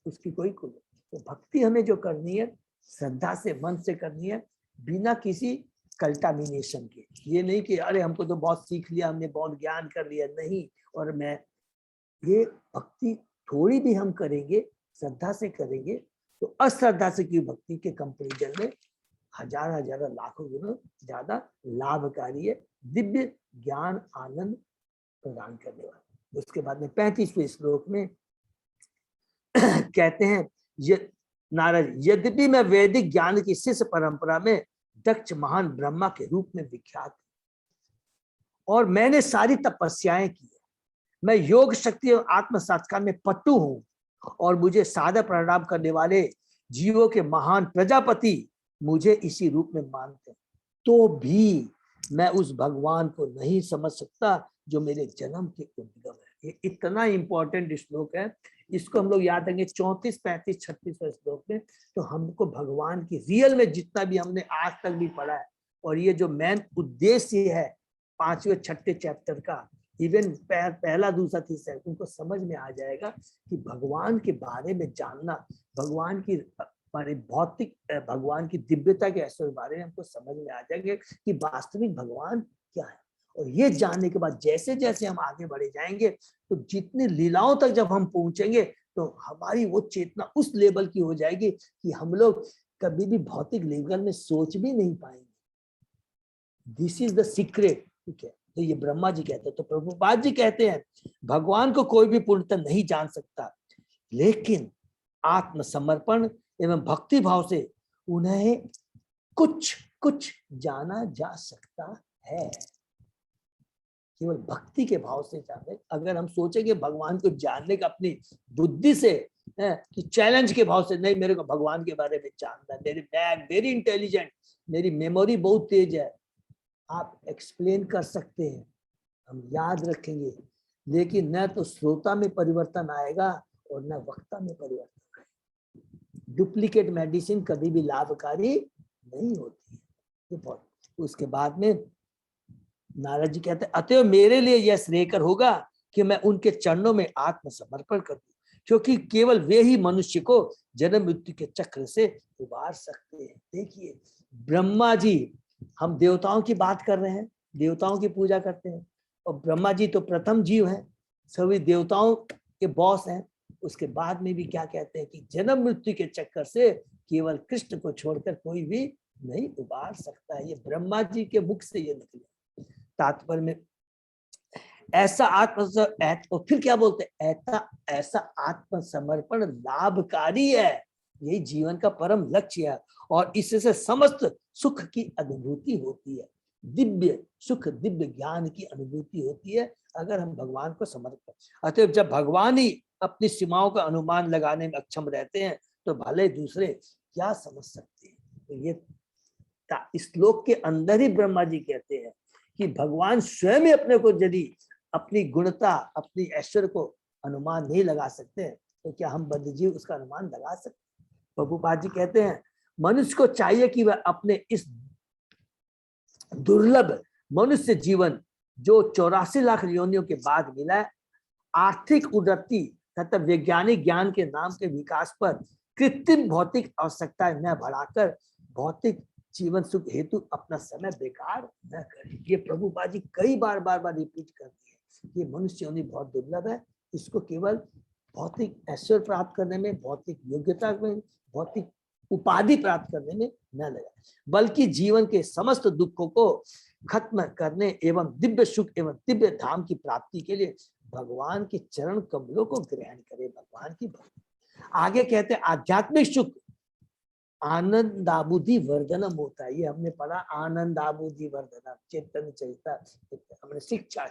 उसकी कोई कुल। तो भक्ति हमें जो करनी है श्रद्धा से, मन से करनी है, बिना किसी कल्टामिनेशन के। ये नहीं कि अरे हमको तो बहुत सीख लिया, हमने बहुत ज्ञान कर लिया, नहीं। और मैं ये भक्ति थोड़ी भी हम करेंगे, श्रद्धा से करेंगे तो अश्रद्धा से की भक्ति के कंपैरिजन में हजार लाखों गुना ज्यादा लाभकारी है, दिव्य ज्ञान आनंद प्रदान करने वाला। उसके बाद में 35वें श्लोक में कहते हैं नारद, यद्यपि मैं वैदिक ज्ञान की शिष्य परंपरा में दक्ष महान ब्रह्मा के रूप में विख्यात और मैंने सारी तपस्याएं की है, मैं योग शक्ति और आत्म साक्षात्कार में पट्टू हूं और मुझे सादा प्रणाम करने वाले जीवों के महान प्रजापति मुझे इसी रूप में मानते हैं। तो भी मैं उस भगवान को नहीं समझ सकता जो मेरे जन्म के उद्गम है। ये इतना इंपॉर्टेंट श्लोक है, इसको हम लोग याद रखेंगे 34, 35, 36 श्लोक में। तो हमको भगवान की रियल में जितना भी हमने आज तक भी पढ़ा है, और ये जो मेन उद्देश्य है 5वें 6ठे चैप्टर का, इवन पहला दूसरा तीसरा, उनको समझ में आ जाएगा कि भगवान के बारे में जानना, भगवान की भौतिक भगवान की दिव्यता के ऐश्वर्य बारे में हमको समझ में आ जाएंगे कि वास्तविक भगवान क्या है। और ये जानने के बाद जैसे जैसे हम आगे बढ़े जाएंगे, तो जितनी लीलाओं तक जब हम पहुंचेंगे, तो हमारी वो चेतना उस लेवल की हो जाएगी कि हम लोग कभी भी भौतिक लेवल में सोच भी नहीं पाएंगे। This is the secret. ठीक है, तो ये ब्रह्मा जी कहते हैं। तो प्रभुपाद जी कहते हैं भगवान को कोई भी पूर्णतः नहीं जान सकता, लेकिन आत्मसमर्पण एवं भक्ति भाव से उन्हें कुछ कुछ जाना जा सकता है। केवल भक्ति के भाव से जाने। अगर हम सोचेंगे भगवान को जानने का अपनी बुद्धि से, कि चैलेंज के भाव से, नहीं मेरे को भगवान के बारे में जानना है, वेरी इंटेलिजेंट, मेरी मेमोरी बहुत तेज है, आप एक्सप्लेन कर सकते हैं, हम याद रखेंगे, लेकिन न तो श्रोता में परिवर्तन आएगा और न वक्ता में परिवर्तन आएगा। डुप्लीकेट मेडिसिन कभी भी लाभकारी नहीं होती है। उसके बाद में नारद जी कहते हैं अतएव मेरे लिए यह श्रेयकर होगा कि मैं उनके चरणों में आत्मसमर्पण कर दूं, क्योंकि केवल वे ही मनुष्य को जन्म मृत्यु के चक्र से उबार सकते हैं। देखिए ब्रह्मा जी, हम देवताओं की बात कर रहे हैं, देवताओं की पूजा करते हैं, और ब्रह्मा जी तो प्रथम जीव हैं, सभी देवताओं के बॉस हैं। उसके बाद में भी क्या कहते हैं कि जन्म मृत्यु के चक्कर से केवल कृष्ण को छोड़कर कोई भी नहीं उबार सकता है। ये ब्रह्मा जी के मुख से ये निकले। तात्पर्य में ऐसा और फिर क्या बोलते हैं, ऐसा आत्मसमर्पण लाभकारी है, यही जीवन का परम लक्ष्य है, और इससे समस्त सुख की अनुभूति होती है, दिव्य सुख दिव्य ज्ञान की अनुभूति होती है अगर हम भगवान को समर्पित। अतः जब भगवान ही अपनी सीमाओं का अनुमान लगाने में अक्षम रहते हैं, तो भले दूसरे क्या समझ सकते हैं। तो ये श्लोक के अंदर ही ब्रह्मा जी कहते हैं कि भगवान स्वयं ही अपने को यदि अपनी गुणता, अपनी ऐश्वर्य को अनुमान नहीं लगा सकते, तो क्या हम बद्धजीव उसका अनुमान लगा सकते। प्रभुपाद जी कहते हैं मनुष्य को चाहिए कि वह अपने इस दुर्लभ मनुष्य जीवन जो 84 लाख योनियों के बाद मिला है, आर्थिक उन्नति तथा वैज्ञानिक ज्ञान के नाम के विकास पर कृत्रिम भौतिक आवश्यकताएं न बढ़ाकर भौतिक जीवन सुख हेतु अपना समय बेकार न करें। ये प्रभुपाद जी कई बार रिपीट करती है कि मनुष्य योनि बहुत दुर्लभ है, इसको केवल भौतिक ऐश्वर्य प्राप्त करने में, भौतिक योग्यता में, भौतिक उपाधि प्राप्त करने में न लगा, बल्कि जीवन के समस्त दुखों को खत्म करने एवं दिव्य सुख एवं दिव्य धाम की प्राप्ति के लिए भगवान के चरण कमलों को ग्रहण करे, भगवान की भक्ति। आगे कहते हैं आध्यात्मिक सुख आनंदाबुद्धि वर्धनम होता है। ये हमने पढ़ा आनंदाबुद्धि वर्धनम, चैतन्य चरिता हमने शिक्षा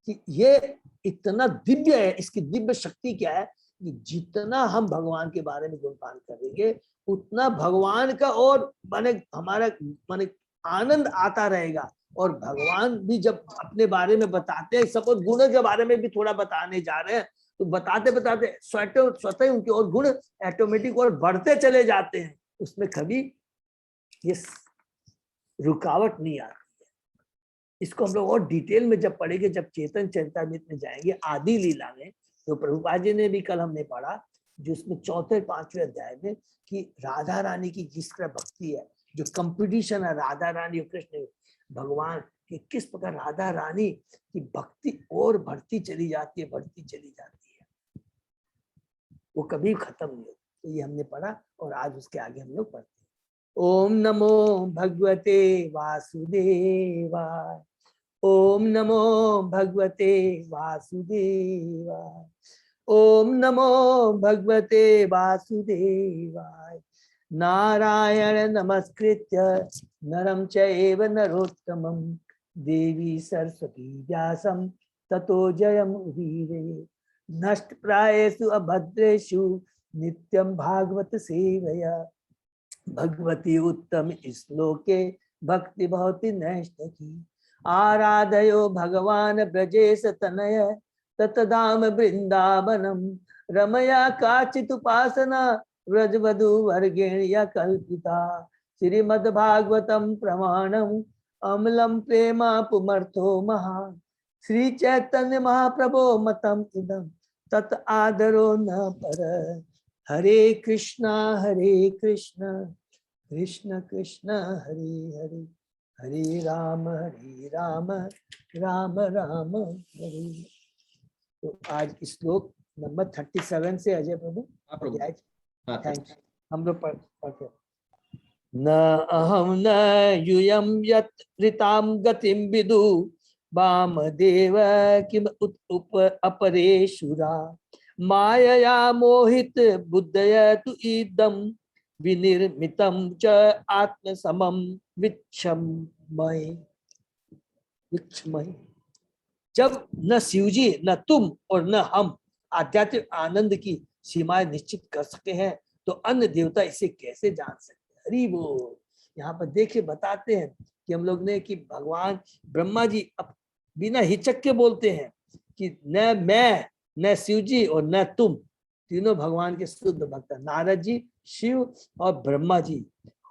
कि ये इतना दिव्य है। इसकी दिव्य शक्ति क्या है कि जितना हम भगवान के बारे में गुणगान करेंगे, उतना भगवान का और माने हमारा माने आनंद आता रहेगा। और भगवान भी जब अपने बारे में बताते हैं, सपोज गुण के बारे में भी थोड़ा बताने जा रहे हैं, तो बताते बताते स्वतः उनके और गुण ऑटोमेटिक और बढ़ते चले जाते हैं, उसमें कभी ये रुकावट नहीं आती है। इसको हम लोग और डिटेल में जब पढ़ेंगे, जब चेतन चरितामृत में जाएंगे आदि लीला में, तो प्रभुपाद जी ने भी कल हमने पढ़ा जिसमें 4थे 5वें अध्याय में कि राधा रानी की जिस तरह भक्ति है, जो कंपटीशन है राधा रानी और कृष्ण भगवान की, किस प्रकार राधा रानी की भक्ति और बढ़ती चली जाती है, बढ़ती चली जाती है, वो कभी खत्म नहीं होती। तो ये हमने पढ़ा और आज उसके आगे हम लोग पढ़ते हैं। ओम नमो भगवते वासुदेवाय, ओम नमो भगवते वासुदेवाय, ओम नमो भगवते वासुदेवाय। नारायण नमस्कृत्य नरं चैव नरोत्तमं देवी सरस्वती व्यासं ततो जयमुदीरये। नष्टप्रायेषु अभद्रेषु नित्यं भागवत सेवया, भगवती उत्तम श्लोके भक्ति भवति नष्ट की। आराधयो भगवान ब्रजेश तनय ततधाम वृंदावनम रमया काचित उपासना व्रजवधु वर्गेण या कल्पिता। श्रीमद्भागवतम प्रमाणम अमलम प्रेमा पुमर्थो महान। श्री चैतन्य महाप्रभो मतम इदम तत् आदरो न पर। हरे कृष्णा कृष्ण कृष्ण हरे हरे, हरे राम राम राम हरे। तो आज श्लोक नंबर 37 से अजय प्रभु थैंक यू हम लोग पढ़ते। न अहम न यूयम यत ऋताम गतिम विदु वामदेव किम अपरेशुरा। मायया मोहित बुद्धय तु इदम विनिर्मितम च आत्म समम विक्षमय। जब न शिवजी न तुम और न हम आध्यात्मिक आनंद की सीमाएं निश्चित कर सकते हैं तो अन्य देवता इसे कैसे जान सकते हैं। हरि बोल। यहाँ पर देखिए बताते हैं कि हम लोग ने कि भगवान ब्रह्मा जी बिना हिचक के बोलते हैं कि न मैं न शिव जी और न तुम, तीनों भगवान के शुद्ध भक्त, नारद जी, शिव और ब्रह्मा जी,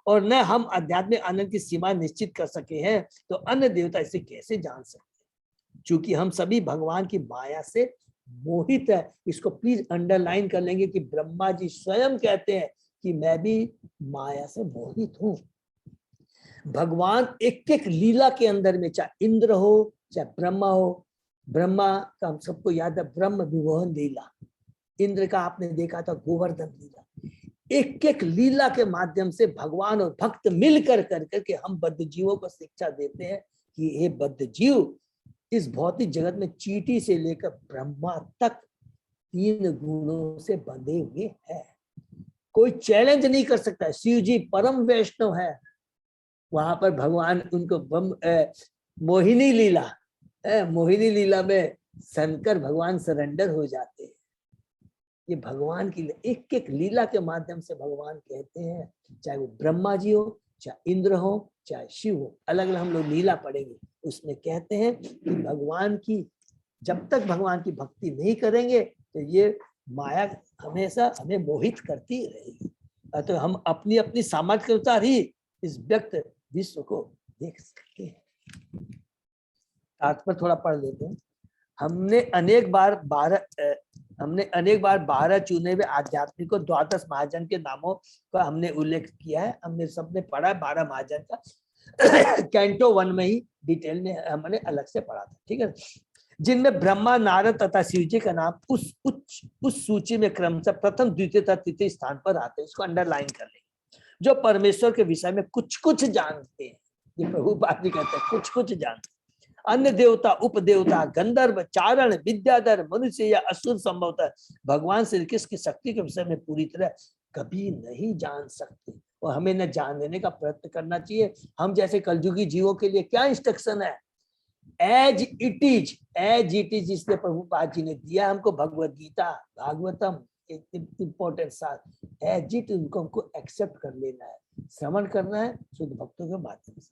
और न हम आध्यात्मिक आनंद की सीमा निश्चित कर सके हैं तो अन्य देवता इसे कैसे जान सकते हैं। चूंकि हम सभी भगवान की माया से मोहित है। इसको प्लीज अंडरलाइन कर लेंगे कि ब्रह्मा जी स्वयं कहते हैं कि मैं भी माया से मोहित हूं। भगवान एक एक लीला के अंदर में, चाहे इंद्र हो चाहे ब्रह्मा हो, ब्रह्मा का हम सबको याद है ब्रह्म विमोहन लीला, इंद्र का आपने देखा था गोवर्धन लीला। एक एक लीला के माध्यम से भगवान और भक्त मिलकर करके हम बद्ध जीवों को शिक्षा देते हैं कि ये बद्ध जीव इस भौतिक जगत में चींटी से लेकर ब्रह्मा तक 3 गुणों से बंधे हुए हैं। कोई चैलेंज नहीं कर सकता। शिव जी परम वैष्णव है, वहां पर भगवान उनको मोहिनी लीला में शंकर भगवान सरेंडर हो जाते हैं। ये भगवान की एक एक लीला के माध्यम से भगवान कहते हैं, चाहे वो ब्रह्मा जी हो, चाहे इंद्र हो, चाहे शिव हो, अलग अलग हम लोग लीला पढ़ेंगे। उसमें कहते हैं कि भगवान की जब तक भगवान की भक्ति नहीं करेंगे तो ये माया हमेशा हमें मोहित करती रहेगी। तो हम अपनी अपनी सामर्थ्य के अनुसार ही इस व्यक्त विश्व को देख सकते हैं। तात्पर्य थोड़ा पढ़ लेते हैं। हमने अनेक बार 12 चुने हुए आध्यात्मिक और 12 महाजन के नामों का हमने उल्लेख किया है। हमने सबने पढ़ा है 12 महाजन का कैंटो 1 में ही डिटेल में हमने अलग से पढ़ा था, ठीक है, जिनमें ब्रह्मा, नारद तथा शिव जी का नाम उस सूची में क्रमशः प्रथम, द्वितीय तथा तृतीय स्थान पर आते हैं। इसको अंडरलाइन कर लेंगे। जो परमेश्वर के विषय में कुछ कुछ जानते हैं, ये प्रभुपाद जी कहते हैं कुछ कुछ जानते हैं। अन्य देवता, उपदेवता, गंधर्व, चारण, विद्याधर, मनुष्य या असुर संभवतः भगवान श्री कृष्ण की शक्ति के विषय में पूरी तरह कभी नहीं जान सकते और हमें न जानने का प्रयत्न करना चाहिए। हम जैसे कलयुगी जीवों के लिए क्या इंस्ट्रक्शन है? एज इट इज इसलिए प्रभुपाद जी ने दिया हमको भगवद गीता, भागवतम, इंपॉर्टेंट साथ एज इट उनको हमको एक्सेप्ट कर लेना है, श्रवण करना है शुद्ध भक्तों के माध्यम से।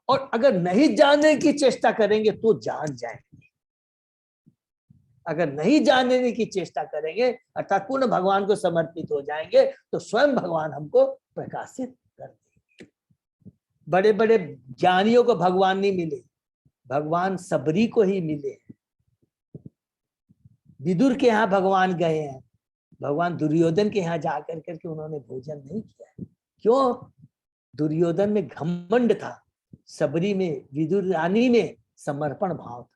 और अगर नहीं जानने की चेष्टा करेंगे तो जान जाएंगे। अगर नहीं जानने की चेष्टा करेंगे अर्थात पूर्ण भगवान को समर्पित हो जाएंगे तो स्वयं भगवान हमको प्रकाशित कर देंगे। बड़े बड़े ज्ञानियों को भगवान नहीं मिले, भगवान सबरी को ही मिले। विदुर के यहाँ भगवान गए हैं, भगवान दुर्योधन के यहाँ जाकर करके उन्होंने भोजन नहीं किया है। क्यों? दुर्योधन में घमंड था, सबरी में, विदुर रानी में समर्पण भाव था।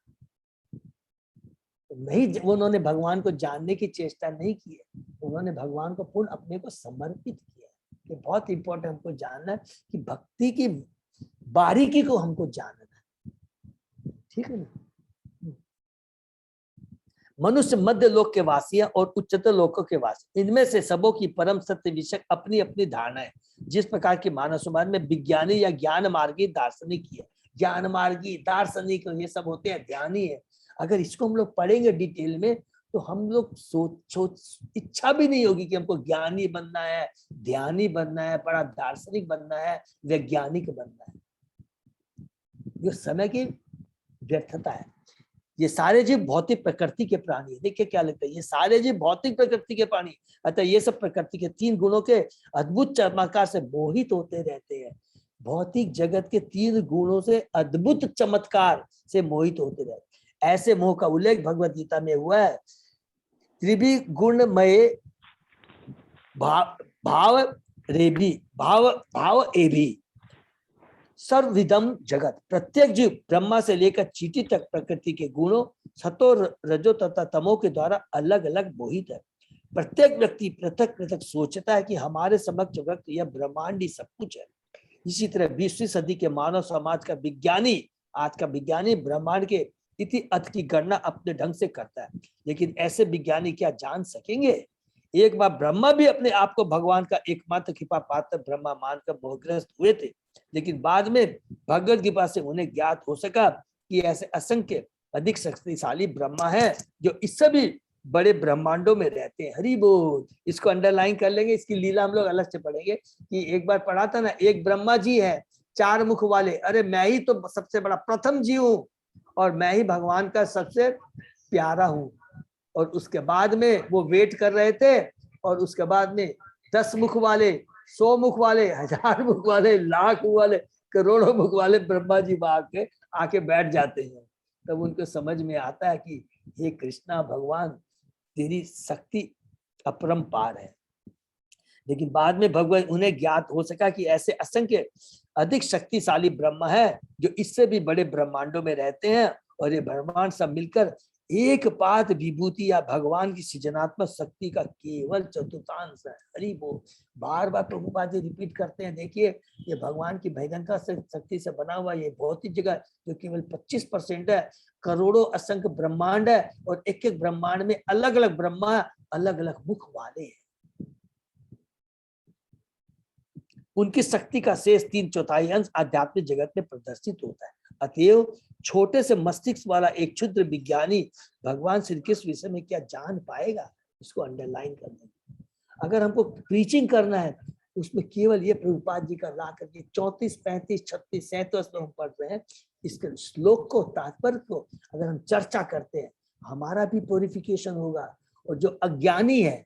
नहीं, उन्होंने भगवान को जानने की चेष्टा नहीं की है, उन्होंने भगवान को पूर्ण अपने को समर्पित किया। ये बहुत इंपॉर्टेंट हमको जानना है कि भक्ति की बारीकी को हमको जानना है, ठीक है ना। मनुष्य मध्य लोक के वासी है और उच्चतर लोकों के वासी, इनमें से सबों की परम सत्य विषय अपनी अपनी धारणा है। जिस प्रकार की मानव समाज में विज्ञानी या ज्ञान मार्गी दार्शनिक है, ज्ञान मार्गी, दार्शनिक, ये सब होते हैं ध्यानी है। अगर इसको हम लोग पढ़ेंगे डिटेल में तो हम लोग सोच इच्छा भी नहीं होगी कि हमको ज्ञानी बनना है, ध्यानी बनना है, बड़ा दार्शनिक बनना है, वैज्ञानिक बनना है। ये समय की व्यर्थता है। ये सारे जीव भौतिक प्रकृति के प्राणी है। देखिए क्या लगता है, ये सारे जीव भौतिक प्रकृति के प्राणी, अतः ये सब प्रकृति के 3 गुणों के अद्भुत चमत्कार से मोहित होते रहते हैं। भौतिक जगत के 3 गुणों से अद्भुत चमत्कार से मोहित होते रहते हैं। ऐसे मोह का उल्लेख भगवद गीता में हुआ है। त्रिभी गुणमय भाव रेभी भाव एभी सर्वविधम जगत। प्रत्येक जीव ब्रह्मा से लेकर चींटी तक प्रकृति के गुणों सतो रजो तथा तमो के द्वारा अलग अलग मोहित है। प्रत्येक व्यक्ति पृथक पृथक सोचता है कि हमारे समक्ष वक्त यह ब्रह्मांड ही सब कुछ है। इसी तरह 20वीं सदी के मानव समाज का विज्ञानी, आज का विज्ञानी ब्रह्मांड के इति अथ की गणना अपने ढंग से करता है। लेकिन ऐसे विज्ञानी क्या जान सकेंगे? एक बार ब्रह्मा भी अपने आप को भगवान का एकमात्र कृपा पात्र ब्रह्मा मानकर मोहग्रस्त हुए थे, लेकिन बाद में भगवद कृपा से उन्हें ज्ञात हो सका कि ऐसे असंख्य अधिक शक्तिशाली ब्रह्मा है जो इससे भी बड़े ब्रह्मांडों में रहते हैं। हरि बोल। इसको अंडरलाइन कर लेंगे, इसकी लीला हम लोग अलग से पढ़ेंगे। कि एक बार पढ़ा था ना, एक ब्रह्मा जी है 4 मुख वाले। अरे मैं ही तो सबसे बड़ा प्रथम जीव हूं और मैं ही भगवान का सबसे प्यारा हूं। और उसके बाद में वो वेट कर रहे थे, और उसके बाद में 10 मुख वाले, 100 मुख वाले, 1000 मुख वाले, लाख मुख वाले, करोड़ों मुख वाले ब्रह्मा जी आके बैठ जाते हैं। तब उनको समझ में आता है कि हे कृष्णा भगवान, तेरी शक्ति अपरंपार है। लेकिन बाद में भगवान उन्हें ज्ञात हो सका कि ऐसे असंख्य अधिक शक्तिशाली ब्रह्मा है जो इससे भी बड़े ब्रह्मांडों में रहते हैं, और ये ब्रह्मांड सब मिलकर एक पात विभूति या भगवान की सृजनात्मक शक्ति का केवल चतुर्थांश है। हरि बोल। बार बार प्रभुपाद जी रिपीट करते हैं, देखिए ये भगवान की भयंकर शक्ति से बना हुआ ये भौतिक जगह जो केवल 25% है। करोड़ों असंख्य ब्रह्मांड है, और एक एक ब्रह्मांड में अलग अलग ब्रह्मा अलग अलग मुख वाले हैं। उनकी शक्ति का शेष 3/4 अंश आध्यात्मिक जगत में प्रदर्शित होता है। अतएव छोटे से मस्तिष्क वाला एक क्षुद्र विज्ञानी भगवान श्री कृष्ण विषय में क्या जान पाएगा? इसको अंडरलाइन कर देंगे। अगर हमको प्रीचिंग करना है, उसमें केवल ये प्रभुपाद जी का ला करके 34, 35, 36, 37 में हम पढ़ रहे हैं, इसके श्लोक को, तात्पर्य को अगर हम चर्चा करते हैं, हमारा भी प्योरिफिकेशन होगा। और जो अज्ञानी है,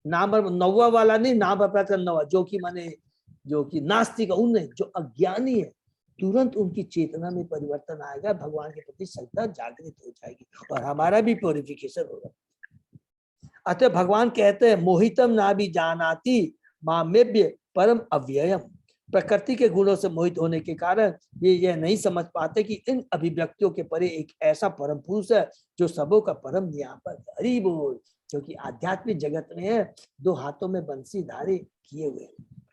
नाम 9वां वाला नहीं, नाम अपराध 9वां, जो कि नास्तिक, उनने जो अज्ञानी है, तुरंत उनकी चेतना में परिवर्तन आएगा, भगवान के प्रति श्रद्धा जागृत हो जाएगी, और हमारा भी प्योरिफिकेशन होगा। अतः भगवान कहते हैं, मोहितम ना भी जानाति मामेभ्य परम अव्ययम। प्रकृति के गुणों से मोहित होने के कारण ये यह नहीं समझ पाते कि इन अभिव्यक्तियों के परे एक ऐसा परम पुरुष है जो सबों का परम नियामक। हरि बोल। क्योंकि आध्यात्मिक जगत में है, 2 हाथों में बंसी धारे किए हुए।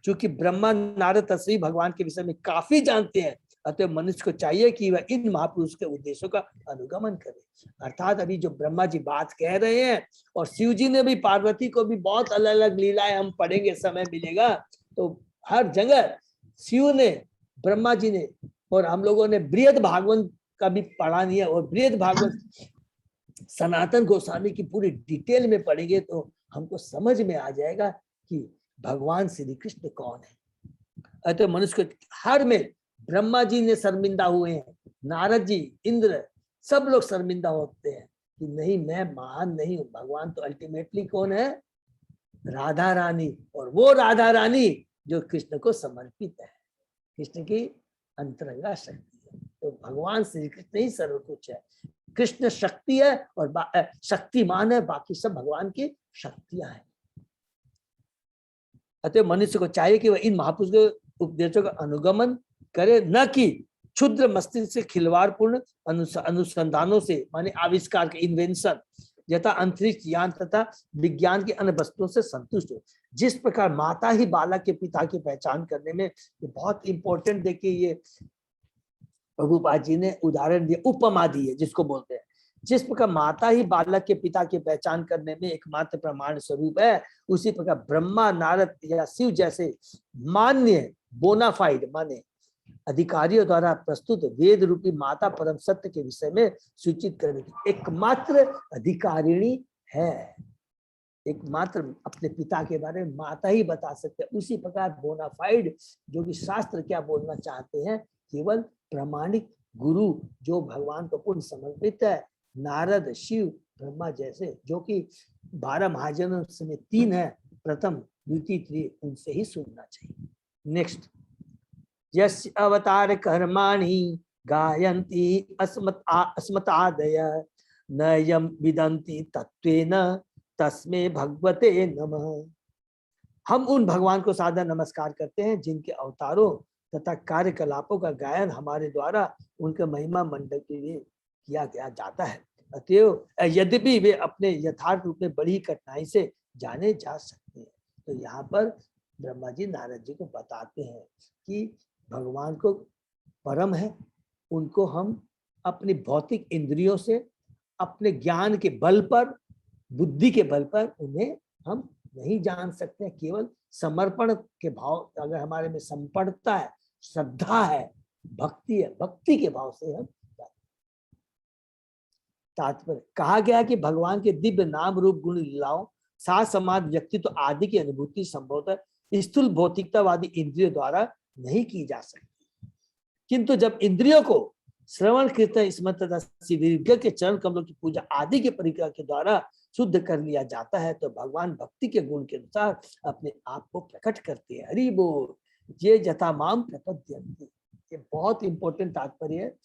चूंकि ब्रह्मा नारद तस्वीर भगवान के विषय में काफी जानते हैं, अतः मनुष्य को चाहिए कि वह इन महापुरुष के उद्देश्यों का अनुगमन करे। अर्थात अभी जो ब्रह्मा जी बात कह रहे हैं, और शिव जी ने भी पार्वती को भी बहुत अलग अलग लीलाएं हम पढ़ेंगे, समय मिलेगा तो हर जगह शिव ने, ब्रह्मा जी ने, और हम लोगों ने बृहद भागवत का भी पढ़ा नहीं है, और बृहद भागवत सनातन गोस्वामी की पूरी डिटेल में पढ़ेंगे तो हमको समझ में आ जाएगा कि भगवान श्री कृष्ण कौन है। अतः मनुष्य को हर में ब्रह्मा जी ने शर्मिंदा हुए हैं, नारद जी, इंद्र, सब लोग शर्मिंदा होते हैं कि नहीं, मैं महान नहीं हूं। भगवान तो अल्टीमेटली कौन है? राधा रानी, और वो राधा रानी जो कृष्ण को समर्पित है, कृष्ण की अंतरंगा शक्ति है। तो भगवान श्री कृष्ण ही सर्व कुछ है। कृष्ण शक्ति है और शक्तिमान है, बाकी सब भगवान की शक्तियां हैं। अतः मनुष्य को चाहिए कि वह इन महापुरुष के उपदेशों का अनुगमन करे, न कि क्षुद्र मस्तिष्क से खिलवाड़पूर्ण अनुसंधानों से, माने आविष्कार के, इन्वेंशन, यथा अंतरिक्ष यान तथा विज्ञान के अन्य वस्तुओं से संतुष्ट हो। जिस प्रकार माता ही बालक के पिता की पहचान करने में, ये बहुत इंपॉर्टेंट, देखिए ये प्रभुपाद जी ने उदाहरण दिया, उपमा दी है जिसको बोलते हैं। जिस प्रकार माता ही बालक के पिता की पहचान करने में एकमात्र प्रमाण स्वरूप है, उसी प्रकार ब्रह्मा, नारद या शिव जैसे मान्य, बोनाफाइड माने अधिकारियों द्वारा प्रस्तुत वेद रूपी माता परम सत्य के विषय में सूचित करने की एकमात्र अधिकारिणी है। एकमात्र अपने पिता के बारे में माता ही बता सकते हैं। उसी प्रकार बोनाफाइड जो कि शास्त्र क्या बोलना चाहते हैं, केवल प्रमाणिक गुरु जो भगवान को पूर्ण समर्पित है, नारद, शिव, ब्रह्मा जैसे, जो कि 12 महाजनों में 3 है, प्रथम, द्वितीय, तृतीय, उनसे ही सुनना चाहिए। नेक्स्ट, यस्य अवतार कर्माणि गायन्ति अस्मतादय न यम विदन्ति तत्वेन तस्मै भगवते नमः। हम उन भगवान को सादर नमस्कार करते हैं जिनके अवतारों तथा कार्यकलापों का गायन हमारे द्वारा उनके महिमा मंडल के लिए किया गया जाता है। अतएव यद्यपि वे अपने यथार्थ रूप में बड़ी कठिनाई से जाने जा सकते हैं। तो यहाँ पर ब्रह्मा जी नारद जी को बताते हैं कि भगवान को परम है, उनको हम अपनी भौतिक इंद्रियों से, अपने ज्ञान के बल पर, बुद्धि के बल पर उन्हें हम नहीं जान सकते। केवल समर्पण के भाव अगर हमारे में संपन्नता है, श्रद्धा है, भक्ति है, भक्ति के भाव से हम तात्पर्य कहा गया कि भगवान के दिव्य नाम रूप गुण लीलाओं, साथ समाज, व्यक्तित्व आदि की अनुभूति संभवतः स्थूल भौतिकतावादी इंद्रियों द्वारा नहीं की जा सकती, किंतु जब इंद्रियों को श्रवण, कीर्तन, स्मरण तथा शिवलिंग के चरण कमलों की पूजा आदि के परिक्रिया के द्वारा शुद्ध कर लिया जाता है, तो भगवान भक्ति के गुण के अनुसार अपने आप को प्रकट करते हैं। हरि बोल। ये जथा माम प्रपद्यन्ति, ये बहुत इंपॉर्टेंट तात्पर्य है।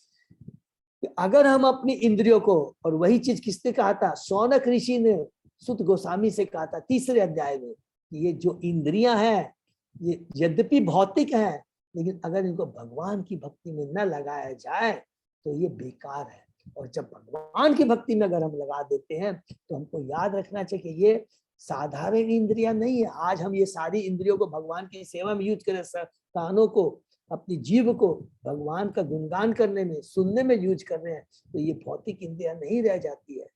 अगर हम अपनी इंद्रियों को, और वही चीज किसने कहा था, शौनक ऋषि ने सुत गोस्वामी से कहा था 3रे अध्याय में, कि ये जो इंद्रियां हैं ये यद्यपि भौतिक हैं, लेकिन अगर इनको भगवान की भक्ति में न लगाया जाए तो ये बेकार है। और जब भगवान की भक्ति में अगर हम लगा देते हैं तो हमको याद रखना चाहिए कि ये साधारण इंद्रियां नहीं है। आज हम ये सारी इंद्रियों को भगवान की सेवा में यूज करें, कानों को, अपनी जीव को भगवान का गुणगान करने में, सुनने में यूज कर रहे हैं, तो ये भौतिक इंद्रियां नहीं रह जाती है।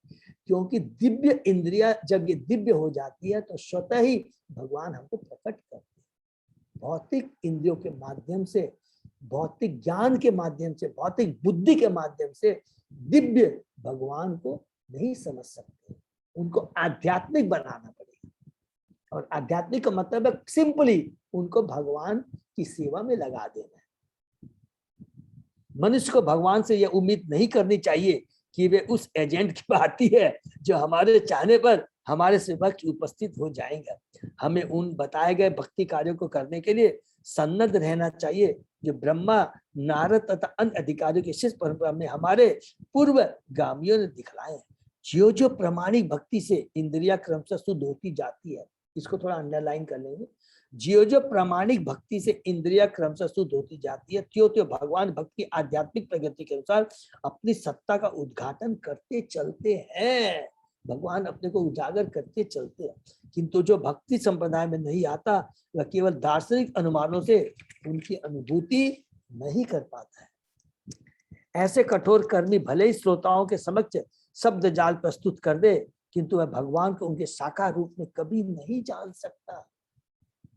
क्योंकि दिव्य इंद्रियां जब ये दिव्य हो जाती है तो स्वतः ही भगवान हमको प्रकट करते हैं। भौतिक इंद्रियों के माध्यम से, भौतिक ज्ञान के माध्यम से, भौतिक बुद्धि के माध्यम से दिव्य भगवान को नहीं समझ सकते, उनको आध्यात्मिक बनाना पड़ेगा। और आध्यात्मिक का मतलब है सिंपली उनको भगवान की सेवा में लगा देना है। मनुष्य को भगवान से यह उम्मीद नहीं करनी चाहिए कि वे उस एजेंट की भांति है जो हमारे चाहने पर हमारे समक्ष उपस्थित हो जाएंगे। हमें उन बताए गए भक्ति कार्यों को करने के लिए सन्नद्ध रहना चाहिए जो ब्रह्मा, नारद तथा अन्य अधिकारियों की शिष्य परंपरा में हमारे पूर्व गामियों ने दिखलाए हैं। जो जो प्रामाणिक भक्ति से इंद्रिया क्रमशः शुद्ध होती जाती है, इसको थोड़ा अंडरलाइन कर लेंगे। जो जो प्रामाणिक भक्ति से इंद्रिया क्रमशः शुद्ध होती जाती है, त्यों त्यों भगवान भक्ति आध्यात्मिक प्रगति के अनुसार अपनी सत्ता का उद्घाटन करते चलते हैं। भगवान अपने को उजागर करते चलते हैं। किंतु जो भक्ति संप्रदाय में नहीं आता, वह केवल दार्शनिक अनुमानों से उनकी अनुभूति नहीं कर पाता है। ऐसे कठोर कर्मी भले ही श्रोताओं के समक्ष शब्द जाल प्रस्तुत कर दे, किंतु वह भगवान को उनके साकार रूप में कभी नहीं जान सकता।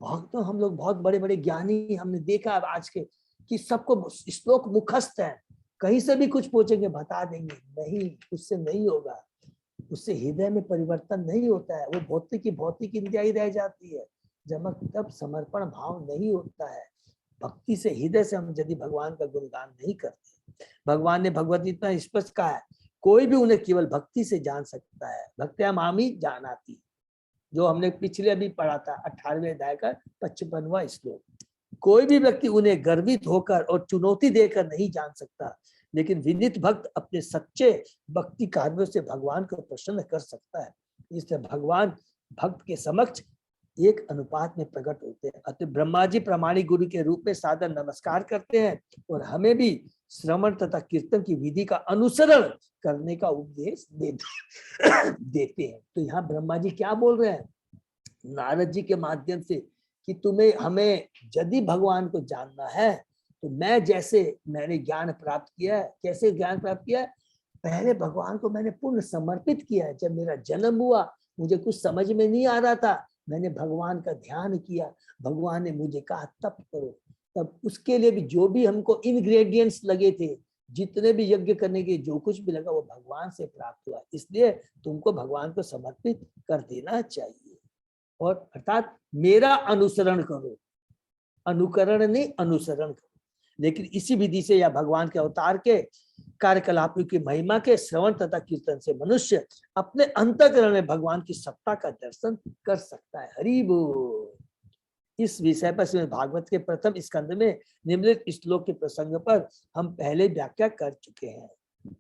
बहुत तो हम लोग बहुत बड़े बड़े ज्ञानी हमने देखा आज के, कि सबको श्लोक मुखस्त है, कहीं से भी कुछ पूछेंगे बता देंगे, नहीं, उससे नहीं होगा, उससे हृदय में परिवर्तन नहीं होता है। वो भौतिक की भौतिक इंद्रिया ही रह जाती है। जब समर्पण भाव नहीं होता है, भक्ति से, हृदय से हम यदि भगवान का गुणगान नहीं करते। भगवान ने भगवत गीता में स्पष्ट कहा है, कोई भी उन्हें केवल भक्ति से जान सकता है। भक्त्या मामी जानाति, जो हमने पिछले अभी पढ़ा था 18वें अध्याय का 55वां श्लोक। कोई भी व्यक्ति उन्हें गर्वित होकर और चुनौती देकर नहीं जान सकता, लेकिन विनीत भक्त अपने सच्चे भक्ति कार्यों से भगवान को प्रसन्न कर सकता है। इसलिए भगवान भक्त के समक्ष एक अनुपात में प्रकट होते हैं। अतः ब्रह्मा जी प्रामाणिक गुरु के रूप में सादर नमस्कार करते हैं और हमें भी श्रवण तथा कीर्तन की विधि का अनुसरण करने का उपदेश देते हैं। तो यहाँ ब्रह्मा जी क्या बोल रहे हैं नारद जी के माध्यम से, कि तुम्हें, हमें यदि भगवान को जानना है तो मैं जैसे मैंने ज्ञान प्राप्त किया है, कैसे ज्ञान प्राप्त किया है, पहले भगवान को मैंने पूर्ण समर्पित किया है। जब मेरा जन्म हुआ, मुझे कुछ समझ में नहीं आ रहा था, मैंने भगवान का ध्यान किया, भगवान ने मुझे कहा तप करो, तब उसके लिए भी जो भी हमको इंग्रेडिएंट्स लगे थे, जितने भी यज्ञ करने के जो कुछ भी लगा, वो भगवान से प्राप्त हुआ। इसलिए तुमको भगवान को समर्पित कर देना चाहिए, और अर्थात मेरा अनुसरण करो, अनुकरण नहीं अनुसरण करो। लेकिन इसी विधि से या भगवान के अवतार के कार्यकलापों की महिमा के श्रवण तथा कीर्तन से मनुष्य अपने अंतःकरण में भगवान की सत्ता का दर्शन कर सकता है। हरि बोल। इस विषय पर श्रीमद् भागवत के प्रथम स्कंद में निम्नलिखित श्लोक के प्रसंग पर हम पहले व्याख्या कर चुके हैं।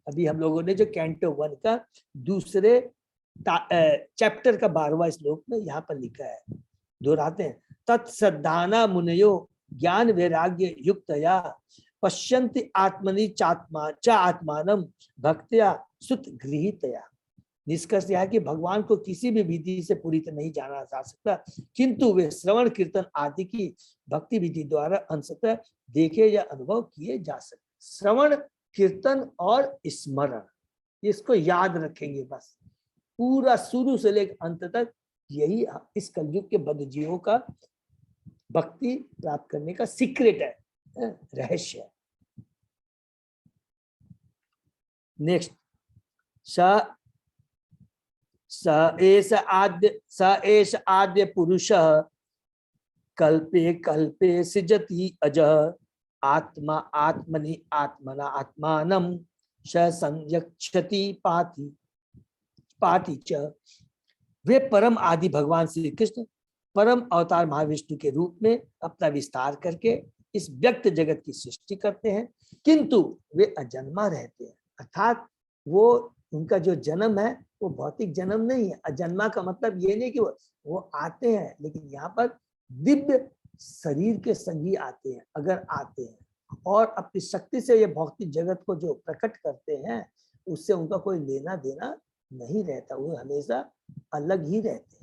अभी हम लोगों ने जो कैंटो 1 का दूसरे चैप्टर का 12वां श्लोक में यहाँ पर लिखा है, दोहराते हैं। तत्सद्धाना मुनयो ज्ञान वैराग्य युक्तया पश्यन्ति आत्मनि च आत्मानं भक्त्या सुत गृहीतया। निष्कर्ष यह है कि भगवान को किसी भी विधि से पूरी तरह नहीं जाना जा सकता, किंतु वे श्रवण कीर्तन आदि की भक्ति विधि द्वारा अंशतः देखे या अनुभव किए जा सकते। श्रवण कीर्तन और स्मरण, इसको याद रखेंगे बस, पूरा शुरू से लेकर अंत तक यही इस कलयुग के बद्ध जीवों का भक्ति प्राप्त करने का सीक्रेट है, रहस्य। नेक्स्ट, स एष आद्य पुरुषः कल्पे कल्पे सृजति अजः आत्मा आत्मनि आत्मना आत्मानं स संयक्षति पाति च। वे परम आदि भगवान श्री कृष्ण परम अवतार महाविष्णु के रूप में अपना विस्तार करके इस व्यक्त जगत की सृष्टि करते हैं, किंतु वे अजन्मा रहते हैं। अर्थात वो उनका जो जन्म है वो भौतिक जन्म नहीं है। अजन्मा का मतलब ये नहीं कि वो आते हैं, लेकिन यहाँ पर दिव्य शरीर के संग ही आते हैं। अगर आते हैं और अपनी शक्ति से ये भौतिक जगत को जो प्रकट करते हैं, उससे उनका कोई लेना देना नहीं रहता, वो हमेशा अलग ही रहते हैं।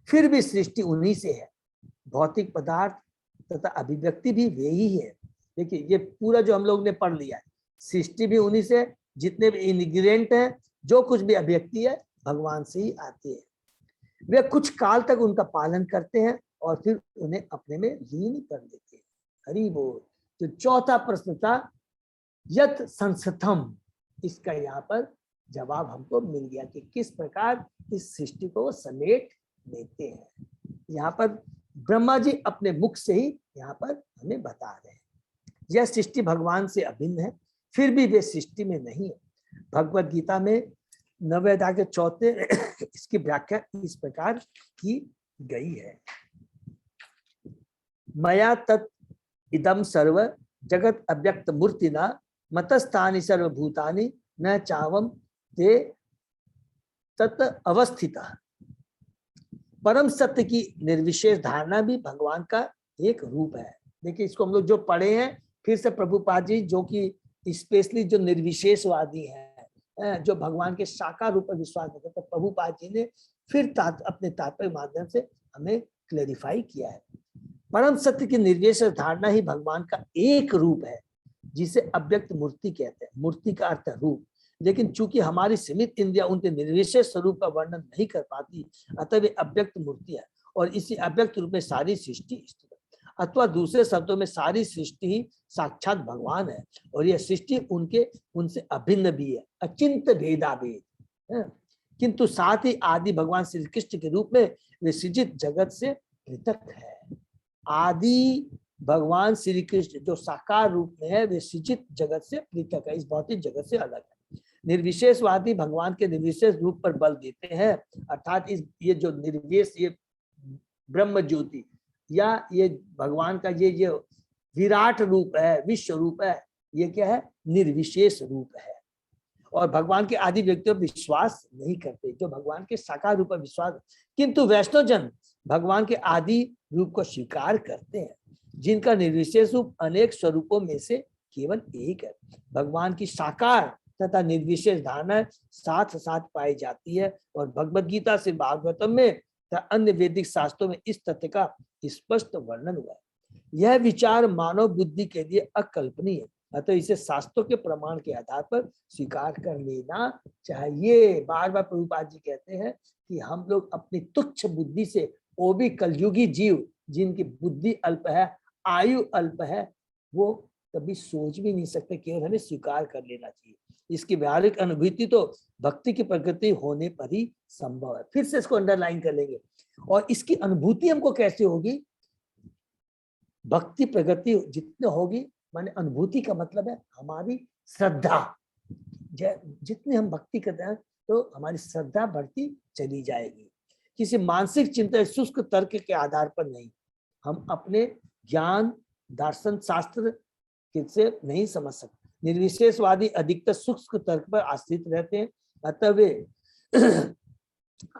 फिर भी सृष्टि उन्हीं से है, भौतिक पदार्थ तथा अभिव्यक्ति भी वे ही है। देखिए ये पूरा जो हम लोग ने पढ़ लिया है, सृष्टि भी उन्हीं से, जितने भी इंग्रेडिएंट हैं, जो कुछ भी अभिव्यक्ति है, भगवान से ही आती है। वे कुछ काल तक उनका पालन करते हैं और फिर उन्हें अपने में लीन कर देते हैं। हरि बोल। तो चौथा प्रश्न था यत संस्थम, इसका यहाँ पर जवाब हमको मिल गया कि किस प्रकार इस सृष्टि को वो समेट लेते हैं। यहाँ पर ब्रह्मा जी अपने मुख से ही यहाँ पर हमें बता रहे हैं। यह सृष्टि भगवान से अभिन्न है, फिर भी वे सृष्टि में नहीं है। भगवत गीता में 9वें अध्याय के 4 इसकी व्याख्या इस प्रकार की गई है। मया तत् इदम सर्व जगत अव्यक्त मूर्तिना मतस्थानि सर्वभूतानि न चावम ते तत् अवस्थिता। परम सत्य की निर्विशेष धारणा भी भगवान का एक रूप है। देखिए इसको हम लोग जो पढ़े हैं, फिर से प्रभुपाद जी जो कि स्पेशली जो निर्विशेषवादी हैं, जो भगवान के साकार रूप पर विश्वास करते हैं, तो प्रभुपाद जी ने फिर अपने तात्पर्य माध्यम से हमें क्लैरिफाई किया है। परम सत्य की निर्विशेष धारणा ही भगवान का एक रूप है, जिसे अव्यक्त मूर्ति कहते हैं। मूर्ति का अर्थ रूप, लेकिन चूंकि हमारी सीमित इंद्रियां उनके निर्विशेष स्वरूप का वर्णन नहीं कर पाती, अतः वे अव्यक्त मूर्ति है और इसी अव्यक्त रूप में सारी सृष्टि स्थित है। अथवा दूसरे शब्दों में सारी सृष्टि ही साक्षात भगवान है और यह सृष्टि उनसे अभिन्न भी है, अचिंत्य भेदाभेद। किंतु साथ ही आदि भगवान श्री कृष्ण के रूप में वे सृजित जगत से पृथक है। आदि भगवान श्री कृष्ण जो साकार रूप में है, वे सृजित जगत से पृथक है, इस भौतिक जगत से अलग है। निर्विशेषवादी भगवान के निर्विशेष रूप पर बल देते हैं, अर्थात ये जो निर्विशेष, ये ब्रह्म ज्योति या ये भगवान का ये विराट रूप है, विश्व रूप है, ये क्या है? निर्विशेष रूप है। और भगवान के आदि व्यक्तियों पर विश्वास नहीं करते, जो भगवान के साकार रूप पर विश्वास। किंतु वैष्णव जन भगवान के आदि रूप को स्वीकार करते हैं, जिनका निर्विशेष रूप अनेक स्वरूपों में से केवल एक है। भगवान की साकार तथा निर्विशेष धारणा साथ साथ पाई जाती है और भगवद गीता से भागवतम में तथा अन्य वैदिक शास्त्रों में इस तथ्य का स्पष्ट वर्णन हुआ है। यह विचार मानव बुद्धि के लिए अकल्पनीय है, अतः इसे शास्त्रों के प्रमाण के आधार पर स्वीकार कर लेना चाहिए। बार बार प्रभुपाद जी कहते हैं कि हम लोग अपनी तुच्छ बुद्धि से, वो भी कलयुगी जीव जिनकी बुद्धि अल्प है, आयु अल्प है वो कभी सोच भी नहीं सकते, केवल हमें स्वीकार कर लेना चाहिए। इसकी व्यावहारिक अनुभूति तो भक्ति की प्रकृति होने पर ही संभव है। फिर से इसको अंडरलाइन कर लेंगे। और इसकी अनुभूति हमको कैसे होगी? भक्ति प्रगति जितने होगी, माने अनुभूति का मतलब है हमारी श्रद्धा। जितनी हम भक्ति करते हैं तो हमारी श्रद्धा बढ़ती चली जाएगी। किसी मानसिक चिंता शुष्क तर्क के आधार पर नहीं, हम अपने ज्ञान दर्शन शास्त्र से नहीं समझ सकते। निर्विशेषवादी अधिकतर सूक्ष्म तर्क पर आश्रित रहते हैं, अतः वे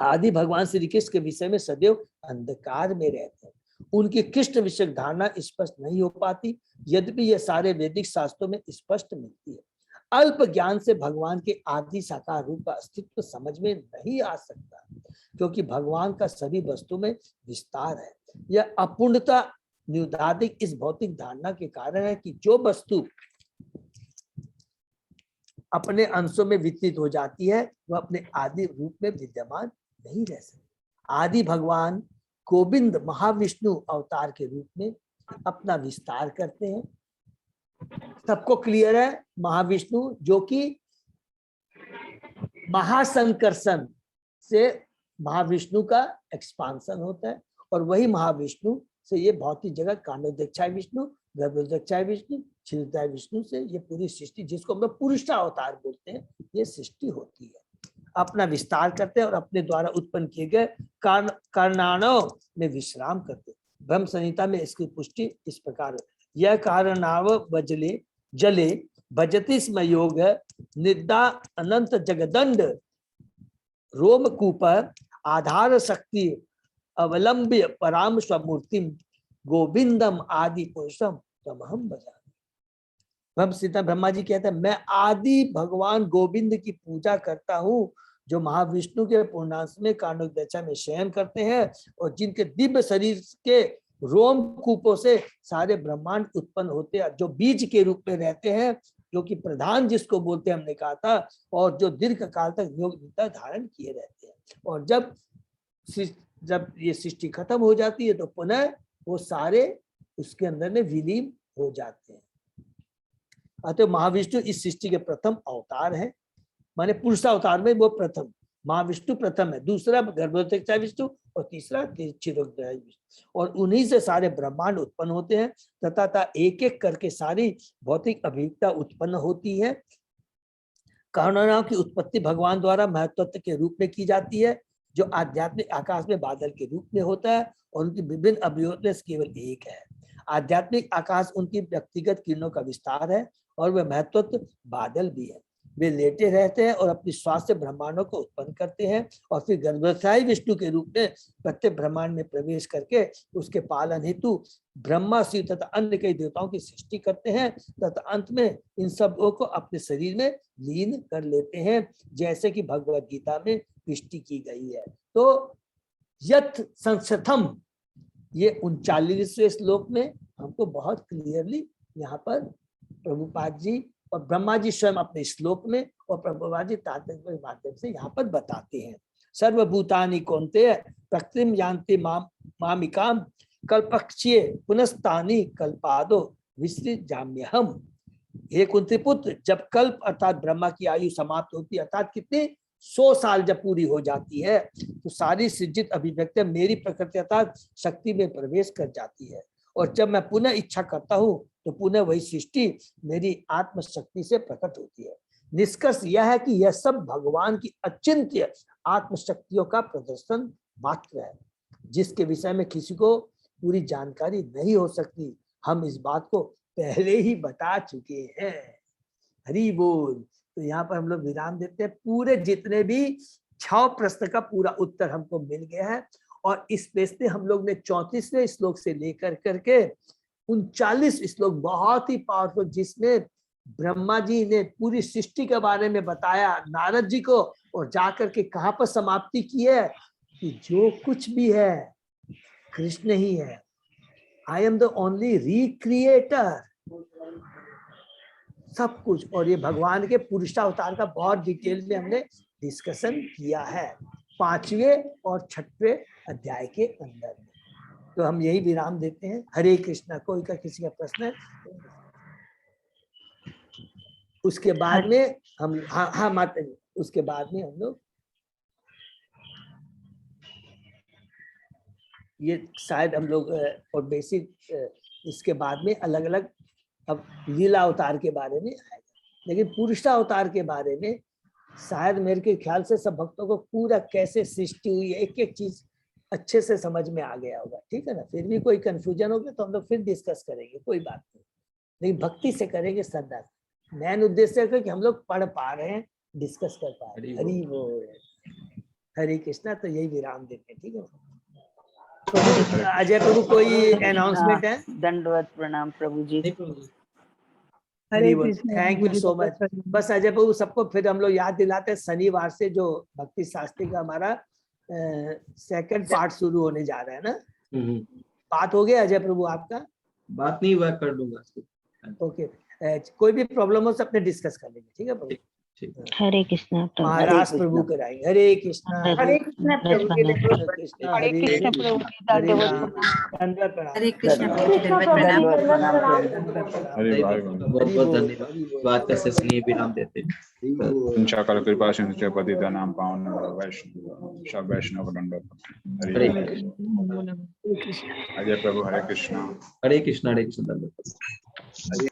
आदि भगवान श्री कृष्ण के विषय में सदैव अंधकार में रहते हैं। उनकी कृष्ण विषय धारणा स्पष्ट नहीं हो पाती, यद्यपि यह सारे वैदिक शास्त्रों में स्पष्ट मिलती है। अल्प ज्ञान से भगवान के आदि साकार रूप का अस्तित्व समझ में नहीं आ सकता, क्योंकि भगवान का सभी वस्तु में विस्तार है। यह अपूर्णता निरुदाधिक इस भौतिक धारणा के कारण है कि जो वस्तु अपने अंशों में वितरित हो जाती है वह अपने आदि रूप में विद्यमान नहीं रह सकती। आदि भगवान गोविंद महाविष्णु अवतार के रूप में अपना विस्तार करते हैं। सबको क्लियर है? महाविष्णु जो कि महासंकर्षण से महाविष्णु का एक्सपांशन होता है, और वही महाविष्णु से ये भौतिक जगत कांडोदक्षाय विष्णु, गर्भोदक्षाय विष्णु, क्षीरोदक्षाय विष्णु से ये पूरी सृष्टि, जिसको हम लोग पुरुषावतार बोलते हैं, ये सृष्टि होती है। अपना विस्तार करते हैं और अपने द्वारा उत्पन्न किए गए कारणाणों में विश्राम करते हैं। ब्रह्म संहिता में इसकी पुष्टि इस प्रकार है। यह कारणाव बजले जले भजति स्म योग निद्रा अनंत जगदंड रोमकूप आधार शक्ति अवलंब्य पराम स्वमूर्तिम गोविंदम आदि पुरुषम तमहम भजामि। ब्रह्म सीता ब्रह्मा जी कहते हैं, मैं आदि भगवान गोविंद की पूजा करता हूँ, जो महाविष्णु के पूर्णांश में कांडोदक्षा में शयन करते हैं और जिनके दिव्य शरीर के रोम कूपों से सारे ब्रह्मांड उत्पन्न होते हैं, जो बीज के रूप में रहते हैं, जो कि प्रधान जिसको बोलते हैं हमने कहा था, और जो दीर्घ काल तक योग निद्रा धारण किए रहते हैं। और जब ये सृष्टि खत्म हो जाती है तो पुनः वो सारे उसके अंदर में विलीन हो जाते हैं। अतः महाविष्णु इस सृष्टि के प्रथम अवतार है, माने पुरुषावतार में वो प्रथम महाविष्णु प्रथम है, दूसरा गर्भोदक्षाय विष्णु और तीसरा क्षीरोदक्षाय विष्णु, और उन्हीं से सारे ब्रह्मांड उत्पन्न होते हैं तथा एक एक करके सारी भौतिक अभिव्यक्ता उत्पन्न होती है। कारणों की उत्पत्ति भगवान द्वारा महत्व के रूप में की जाती है, जो आध्यात्मिक आकाश में बादल के रूप में होता है, और उनकी विभिन्न अभिव्यक्तियां केवल एक है। आध्यात्मिक आकाश उनकी व्यक्तिगत किरणों का विस्तार है और वह महत्व बादल भी है। वे लेटे रहते हैं और अपनी श्वास से ब्रह्मांडों को उत्पन्न करते हैं, और फिर गर्भोदक्षाय विष्णु के रूप में प्रत्येक ब्रह्मांड में प्रवेश करके उसके पालन हेतु ब्रह्मा शिव तथा अन्य कई देवताओं की सृष्टि करते हैं, तथा अंत में इन सबों को अपने शरीर में लीन कर लेते हैं, जैसे कि भगवद गीता में पुष्टि की गई है। तो यथ संस्थम, ये 39वें श्लोक में हमको बहुत क्लियरली यहाँ पर प्रभुपाद जी और ब्रह्मा जी स्वयं अपने श्लोक में और प्रभुपाद जी तात्पर्य के माध्यम से यहाँ पर बताते हैं। सर्वभूतानि कौन्तेय प्रकृतिम यान्ति मामिकाम कल्पक्षये पुनस्तानि कल्पादो विसृत जाम्यहम। हे कुंती पुत्र, जब कल्प अर्थात ब्रह्मा की आयु समाप्त होती है, अर्थात कितने 100 साल जब पूरी हो जाती है, तो सारी सृजित अभिव्यक्तियां मेरी प्रकृति अर्थात शक्ति में प्रवेश कर जाती है, और जब मैं पुनः इच्छा करता हूँ तो पुनः वही सृष्टि मेरी आत्मशक्ति से प्रकट होती है। निष्कर्ष यह है कि यह सब भगवान की अचिंत्य आत्मशक्तियों का प्रदर्शन मात्र है, जिसके विषय में किसी को पूरी जानकारी नहीं हो सकती। हम इस बात को पहले ही बता चुके हैं। हरि बोल। तो यहाँ पर हम लोग विराम देते हैं। पूरे जितने भी 6 प्रश्न का पूरा उत्तर हमको मिल गया है, और स्पेशली हम लोग ने 34वें श्लोक से लेकर करके 39 श्लोक बहुत ही पावरफुल, जिसमें ब्रह्मा जी ने पूरी सृष्टि के बारे में बताया नारद जी को, और जाकर के कहां पर समाप्ति की है कि जो कुछ भी है कृष्ण ही है। आई एम द ओनली रिक्रिएटर, सब कुछ। और ये भगवान के पुरुषावतार का बहुत डिटेल में हमने डिस्कशन किया है 5वें और 6वें अध्याय के अंदर। तो हम यही विराम देते हैं। हरे कृष्णा। कोई का किसी का प्रश्न है? उसके बाद में हम हाँ माता जी, उसके बाद में हम लोग ये शायद हम लोग और बेसिक इसके बाद में अलग अलग अब लीला अवतार के बारे में आएगा, लेकिन पुरुषावतार के बारे में शायद मेरे के ख्याल से सब भक्तों को पूरा कैसे सृष्टि हुई, एक एक चीज अच्छे से समझ में आ गया होगा। ठीक है ना? फिर भी कोई कंफ्यूजन होगा तो हम लोग फिर डिस्कस करेंगे, कोई बात नहीं, लेकिन भक्ति से करेंगे श्रद्धा से। मेन उद्देश्य है कि हम लोग पढ़ पा रहे हैं, डिस्कस कर पा रहे हैं। हरि बोल। हरे कृष्णा। तो यही विराम देते हैं। ठीक है? तो अजय प्रभु कोई अनाउंसमेंट है? दंडवत प्रणाम प्रभु जी। हरि बोल। Thank you so much. बस अजय प्रभु सबको फिर हम लोग याद दिलाते हैं, शनिवार से जो भक्ति शास्त्री का हमारा सेकंड पार्ट शुरू होने जा रहा है ना। बात हो गया अजय प्रभु आपका? बात नहीं हुआ, कर लूंगा। ओके। कोई भी प्रॉब्लम हो सकते डिस्कस कर लेंगे। ठीक है प्रभु? हरे कृष्णा प्रभु। महाराज प्रभु कराएंगे। हरे कृष्णा। हरे कृष्णा प्रभु जी कृष्णा हरे कृष्ण प्रभु जी, दंडवत प्रणाम। हरे कृष्ण प्रभु जी दंडवत प्रणाम। बहुत बहुत धन्यवाद। बात का सिलसिले विराम देते हैं। सकल कृपा सिंधु पतितानां पावन वैष्णव सब वैष्णव दंडवत। हरे अजय प्रभु हरे कृष्णा। कृष्ण दंडवत।